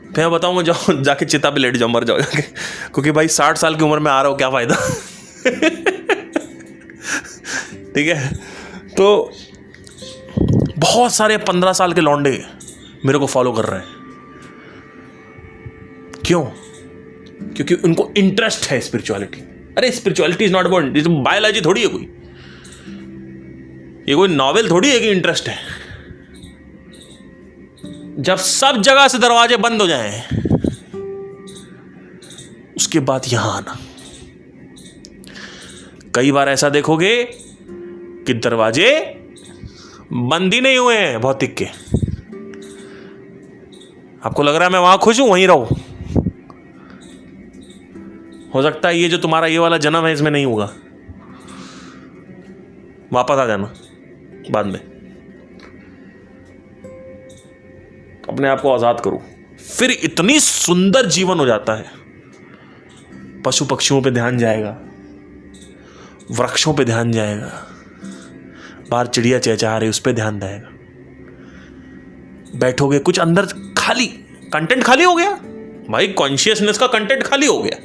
फिर मैं बताऊंगा जाओ जाके चिता पे लेट जाओ, मर जाओ जाके, क्योंकि भाई 60 साल की उम्र में आ रहा हो, क्या फायदा। ठीक है, तो बहुत सारे 15 साल के लौंडे मेरे को फॉलो कर रहे हैं। क्यों? क्योंकि उनको इंटरेस्ट है स्पिरिचुअलिटी। अरे spirituality is not about, biology थोड़ी है कोई, ये कोई नॉवेल थोड़ी है कि इंटरेस्ट है। जब सब जगह से दरवाजे बंद हो जाएं, उसके बाद यहां आना। कई बार ऐसा देखोगे कि दरवाजे बंद ही नहीं हुए हैं भौतिक के, आपको लग रहा है मैं वहां खुश हूं, वहीं रहो। हो सकता है ये जो तुम्हारा ये वाला जन्म है इसमें नहीं होगा, वापस आ जाना बाद में। अपने आप को आजाद करो, फिर इतनी सुंदर जीवन हो जाता है। पशु पक्षियों पे ध्यान जाएगा, वृक्षों पे ध्यान जाएगा, बाहर चिड़िया चहचहा रही उस पे ध्यान जाएगा। बैठोगे कुछ अंदर खाली, कंटेंट खाली हो गया भाई, कॉन्शियसनेस का कंटेंट खाली हो गया।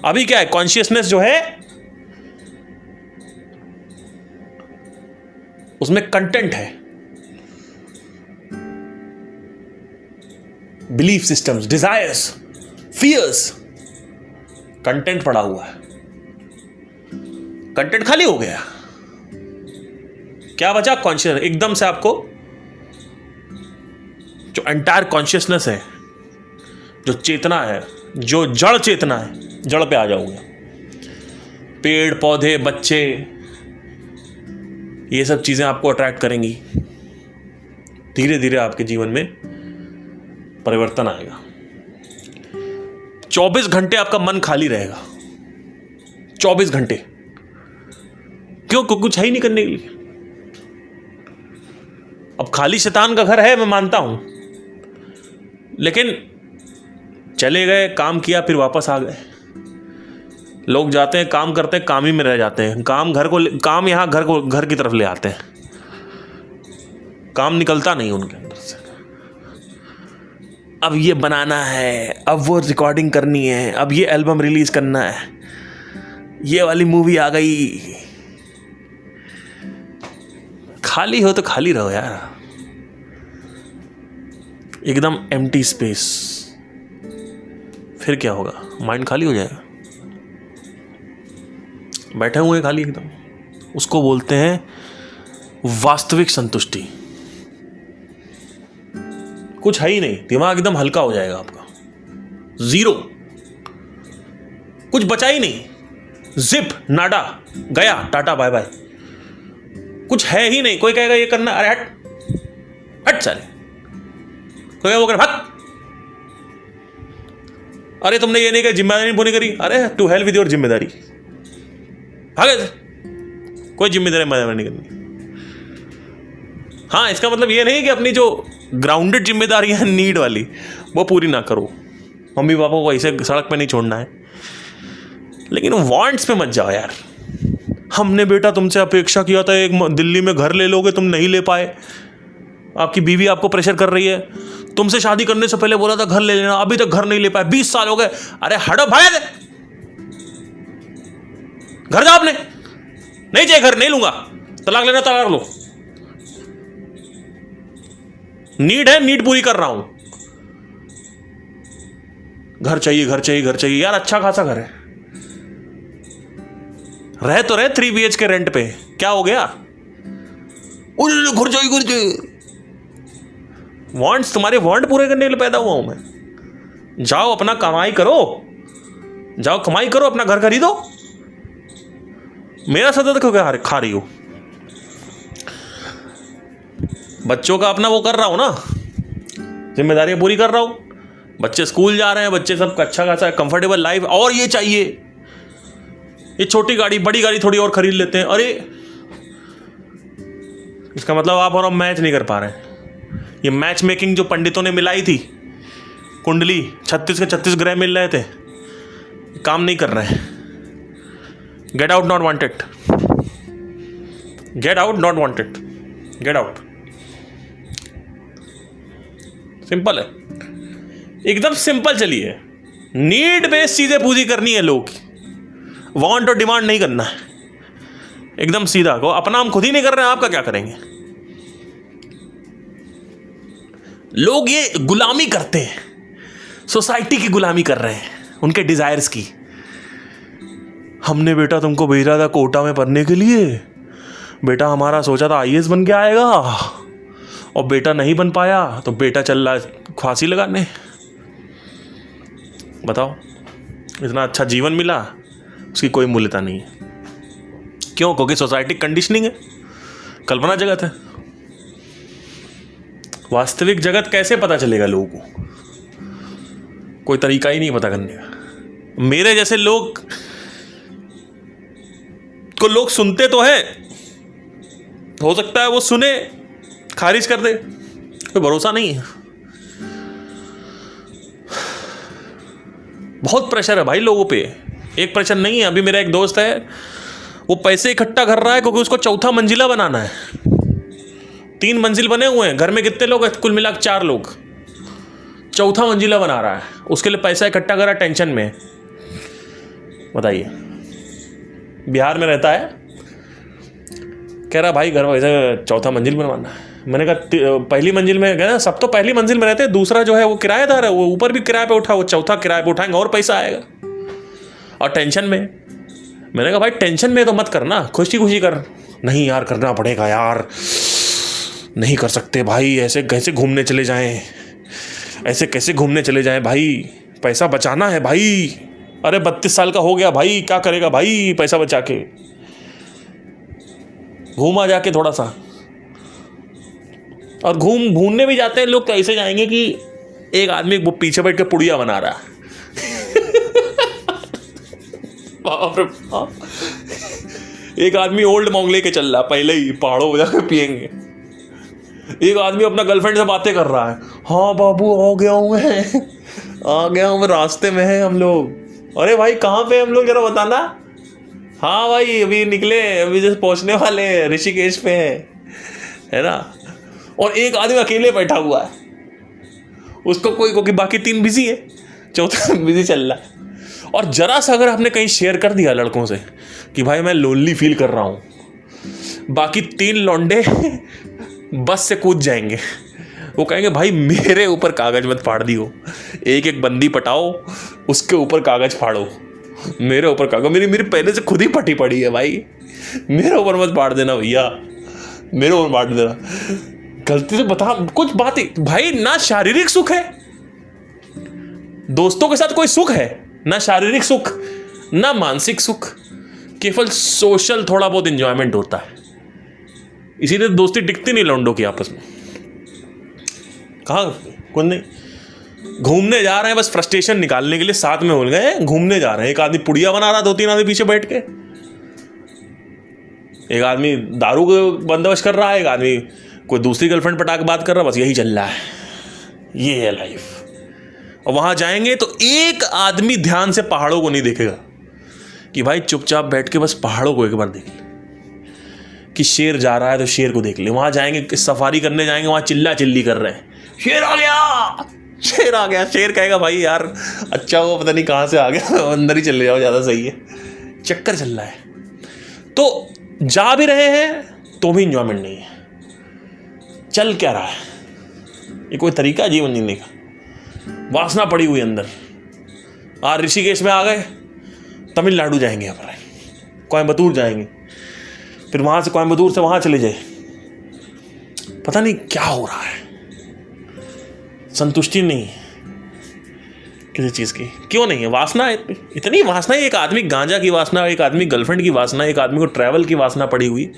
अभी क्या है, कॉन्शियसनेस जो है उसमें कंटेंट है, belief systems, desires, fears, content पड़ा हुआ है। कंटेंट खाली हो गया, क्या बचा? कॉन्शियस। एकदम से आपको जो एंटायर कॉन्शियसनेस है, जो चेतना है, जो जड़ चेतना है, जड़ पे आ जाओगे। पेड़ पौधे बच्चे, ये सब चीजें आपको अट्रैक्ट करेंगी। धीरे धीरे आपके जीवन में परिवर्तन आएगा। 24 घंटे आपका मन खाली रहेगा, 24 घंटे। क्यों? कुछ है ही नहीं करने के लिए। अब खाली शैतान का घर है, मैं मानता हूं, लेकिन चले गए, काम किया, फिर वापस आ गए। लोग जाते हैं, काम करते हैं, काम ही में रह जाते हैं। काम यहां घर की तरफ ले आते हैं, काम निकलता नहीं उनके अंदर से। अब ये बनाना है, अब वो रिकॉर्डिंग करनी है, अब ये एल्बम रिलीज करना है, ये वाली मूवी आ गई। खाली हो तो खाली रहो यार, एकदम एम्प्टी स्पेस। फिर क्या होगा? माइंड खाली हो जाएगा, बैठे हुए खाली एकदम। उसको बोलते हैं वास्तविक संतुष्टि। कुछ है ही नहीं, दिमाग एकदम हल्का हो जाएगा आपका, जीरो, कुछ बचा ही नहीं, जिप नाडा, गया, टाटा बाय बाय, कुछ है ही नहीं। कोई कहेगा ये करना, अरे हट हट साले, कोई वो कर भाग, अरे तुमने ये नहीं कहा, जिम्मेदारी नहीं पूरी करी, अरे टू हेल विद योर जिम्मेदारी, भागे, कोई जिम्मेदारी नहीं करनी। हाँ, इसका मतलब ये नहीं कि अपनी जो ग्राउंडेड जिम्मेदारी है नीड वाली, वो पूरी ना करो। मम्मी पापा को ऐसे सड़क पे नहीं छोड़ना है, लेकिन वांट्स पे मत जाओ यार। हमने बेटा तुमसे अपेक्षा किया था एक दिल्ली में घर ले लोगे, तुम नहीं ले पाए। आपकी बीवी आपको प्रेशर कर रही है, तुमसे शादी करने से पहले बोला था घर ले लेना, अभी तक घर नहीं ले पाए, 20 साल हो गए। अरे हटो भाई, घर जाओ अपने, नहीं चाहिए घर, नहीं लूंगा, तलाक लेना तलाक लो। नीड है, नीड पूरी कर रहा हूं, घर चाहिए घर चाहिए घर चाहिए। यार अच्छा खासा घर है, रह तो रहे 3 BHK रेंट पे, क्या हो गया? घर चाहिए। वांट्स, तुम्हारे वांट पूरे करने के लिए पैदा हुआ हूं मैं। जाओ अपना कमाई करो, जाओ कमाई करो, अपना घर खरीदो। मेरा सदर क्यों क्या खा रही हो? बच्चों का अपना वो कर रहा हूं ना, जिम्मेदारियां पूरी कर रहा हूं। बच्चे स्कूल जा रहे हैं, बच्चे सब अच्छा खासा कंफर्टेबल लाइफ। और ये चाहिए, ये छोटी गाड़ी, बड़ी गाड़ी थोड़ी और खरीद लेते हैं। अरे इसका मतलब आप और हम मैच नहीं कर पा रहे हैं। ये मैच मेकिंग जो पंडितों ने मिलाई थी, कुंडली 36 के 36 ग्रह मिल रहे थे, काम नहीं कर रहे हैं। Get out not wanted, get out not wanted, get out. Simple है, एकदम सिंपल। चलिए, नीड बेस्ड चीजें पूरी करनी है लोग की, वांट और डिमांड नहीं करना है। एकदम सीधा को, अपना हम खुद ही नहीं कर रहे हैं, आपका क्या करेंगे। लोग ये गुलामी करते हैं, सोसाइटी की गुलामी कर रहे हैं, उनके डिजायर्स की। हमने बेटा तुमको भेजा था कोटा में पढ़ने के लिए, बेटा हमारा सोचा था आईएएस बन के आएगा, और बेटा नहीं बन पाया, तो बेटा चल रहा है फांसी लगाने। बताओ, इतना अच्छा जीवन मिला, उसकी कोई मूल्यता नहीं है। क्यों? क्योंकि सोसाइटी कंडीशनिंग है, कल्पना जगत है। वास्तविक जगत कैसे पता चलेगा लोगों को? कोई तरीका ही नहीं पता करने का। मेरे जैसे लोग को लोग सुनते तो है, हो सकता है वो सुने खारिज कर दे, कोई भरोसा नहीं है। बहुत प्रेशर है भाई लोगों पे, एक प्रेशर नहीं है। अभी मेरा एक दोस्त है, वो पैसे इकट्ठा कर रहा है क्योंकि उसको चौथा मंजिला बनाना है। 3 मंजिल बने हुए हैं, घर में कितने लोग हैं? कुल मिला 4 लोग। चौथा मंजिला बना रहा है, उसके लिए पैसा इकट्ठा कर रहा है, टेंशन में। बताइए, बिहार में रहता है, कह रहा भाई घर वैसे चौथा मंजिल बनवाना है। मैंने कहा पहली मंजिल में गए, सब तो पहली मंजिल में रहते हैं, दूसरा जो है वो किराएदार है, वो ऊपर भी किराए पे उठा, वो चौथा किराए पे उठाएंगे और पैसा आएगा, और टेंशन में। मैंने कहा भाई टेंशन में तो मत करना, खुशी खुशी कर। नहीं यार करना पड़ेगा यार, नहीं कर सकते भाई, ऐसे कैसे घूमने चले जाएं, ऐसे कैसे घूमने चले जाएं भाई, पैसा बचाना है भाई। अरे 32 साल का हो गया भाई, क्या करेगा भाई पैसा बचा के? घूमा जाके थोड़ा सा। और घूमने भी जाते हैं लोग तो ऐसे जाएंगे कि एक आदमी वो पीछे बैठ के पुड़िया बना रहा है। बाप रे बाप। एक आदमी ओल्ड मॉन्ग लेके चल रहा, पहले ही पहाड़ों में जाके पियेंगे। एक आदमी अपना गर्लफ्रेंड से बातें कर रहा है, हाँ बाबू आ गया हूँ मैं, आ गया हूँ मैं, रास्ते में है हम लोग। अरे भाई कहाँ पे हम लोग, जरा बताना। हाँ भाई अभी निकले, अभी जैसे पहुँचने वाले हैं, ऋषिकेश पे है ना। और एक आदमी अकेले बैठा हुआ है, उसको कोई, क्योंकि बाकी 3 बिजी है, चौथा बिजी चल रहा है। और जरा सा अगर आपने कहीं शेयर कर दिया लड़कों से कि भाई मैं लोनली फील कर रहा हूँ, बाकी 3 लौंडे बस से कूद जाएंगे। वो कहेंगे भाई मेरे ऊपर कागज मत फाड़ दियो, एक एक बंदी पटाओ, उसके ऊपर कागज फाड़ो, मेरे ऊपर कागज, मेरी पहले से खुद ही फटी पड़ी है भाई, मेरे ऊपर मत फाड़ देना भैया, मेरे ऊपर फाड़ देना। गलती से बता कुछ बातें भाई, ना शारीरिक सुख है, दोस्तों के साथ कोई सुख है, ना शारीरिक सुख ना मानसिक सुख, केवल सोशल थोड़ा बहुत एंजॉयमेंट होता है। इसीलिए दोस्ती टिकती नहीं लौंडों की आपस में। कहाँ कुछ नहीं, घूमने जा रहे हैं बस फ्रस्ट्रेशन निकालने के लिए, साथ में हो गए घूमने जा रहे हैं। एक आदमी पुड़िया बना रहा, 2-3 आदमी पीछे बैठ के, एक आदमी दारू को बंदोबस्त कर रहा है, एक आदमी कोई दूसरी गर्लफ्रेंड पटा के बात कर रहा है, बस यही चल रहा है। ये है लाइफ। और वहां जाएंगे तो एक आदमी ध्यान से पहाड़ों को नहीं देखेगा कि भाई चुपचाप बैठ के बस पहाड़ों को एक बार देख ले, कि शेर जा रहा है तो शेर को देख ले। वहां जाएंगे, सफारी करने जाएंगे, वहां चिल्ला चिल्ली कर रहे हैं, शेर आ गया, शेर आ गया। शेर कहेगा भाई यार अच्छा वो पता नहीं कहां से आ गया, अंदर ही चले जाओ, ज्यादा सही है। चक्कर चल रहा है, तो जा भी रहे हैं तो भी इंजॉयमेंट नहीं है। चल क्या रहा है? ये कोई तरीका है जीवन जीने का? वासना पड़ी हुई अंदर। आज ऋषिकेश में आ गए, तमिलनाडु जाएंगे, अपन कोयम्बतूर जाएंगे, फिर वहां से कोयम्बतूर से वहां चले जाए, पता नहीं क्या हो रहा है। संतुष्टि नहीं है किसी चीज की। क्यों नहीं है? वासना, इतनी वासना है। एक आदमी गांजा की वासना, एक आदमी गर्लफ्रेंड की वासना, एक आदमी को ट्रैवल की वासना पड़ी हुई।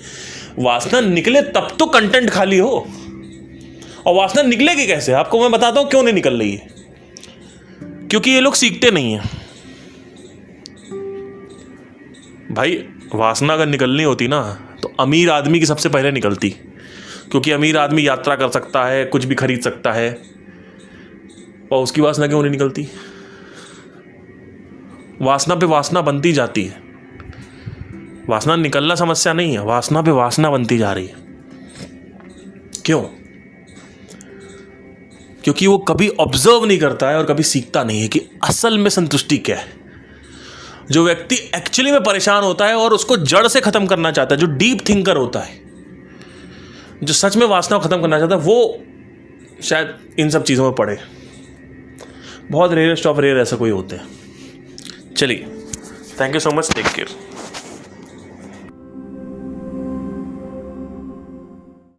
वासना निकले तब तो कंटेंट खाली हो। और वासना निकलेगी कैसे? आपको मैं बताता हूं क्यों नहीं निकल रही है। क्योंकि ये लोग सीखते नहीं है भाई। वासना अगर निकलनी होती ना तो अमीर आदमी की सबसे पहले निकलती, क्योंकि अमीर आदमी यात्रा कर सकता है, कुछ भी खरीद सकता है, और उसकी वासना क्यों नहीं निकलती? वासना पे वासना बनती जाती है। वासना निकलना समस्या नहीं है, वासना पे वासना बनती जा रही है। क्यों? क्योंकि वो कभी ऑब्जर्व नहीं करता है और कभी सीखता नहीं है कि असल में संतुष्टि क्या है। जो व्यक्ति एक्चुअली में परेशान होता है और उसको जड़ से खत्म करना चाहता है, जो डीप थिंकर होता है, जो सच में वासना को खत्म करना चाहता है, वो शायद इन सब चीज़ों में पड़े। बहुत रेयरेस्ट ऑफ रेयर ऐसा कोई होते हैं। चलिए, thank you so much, take care.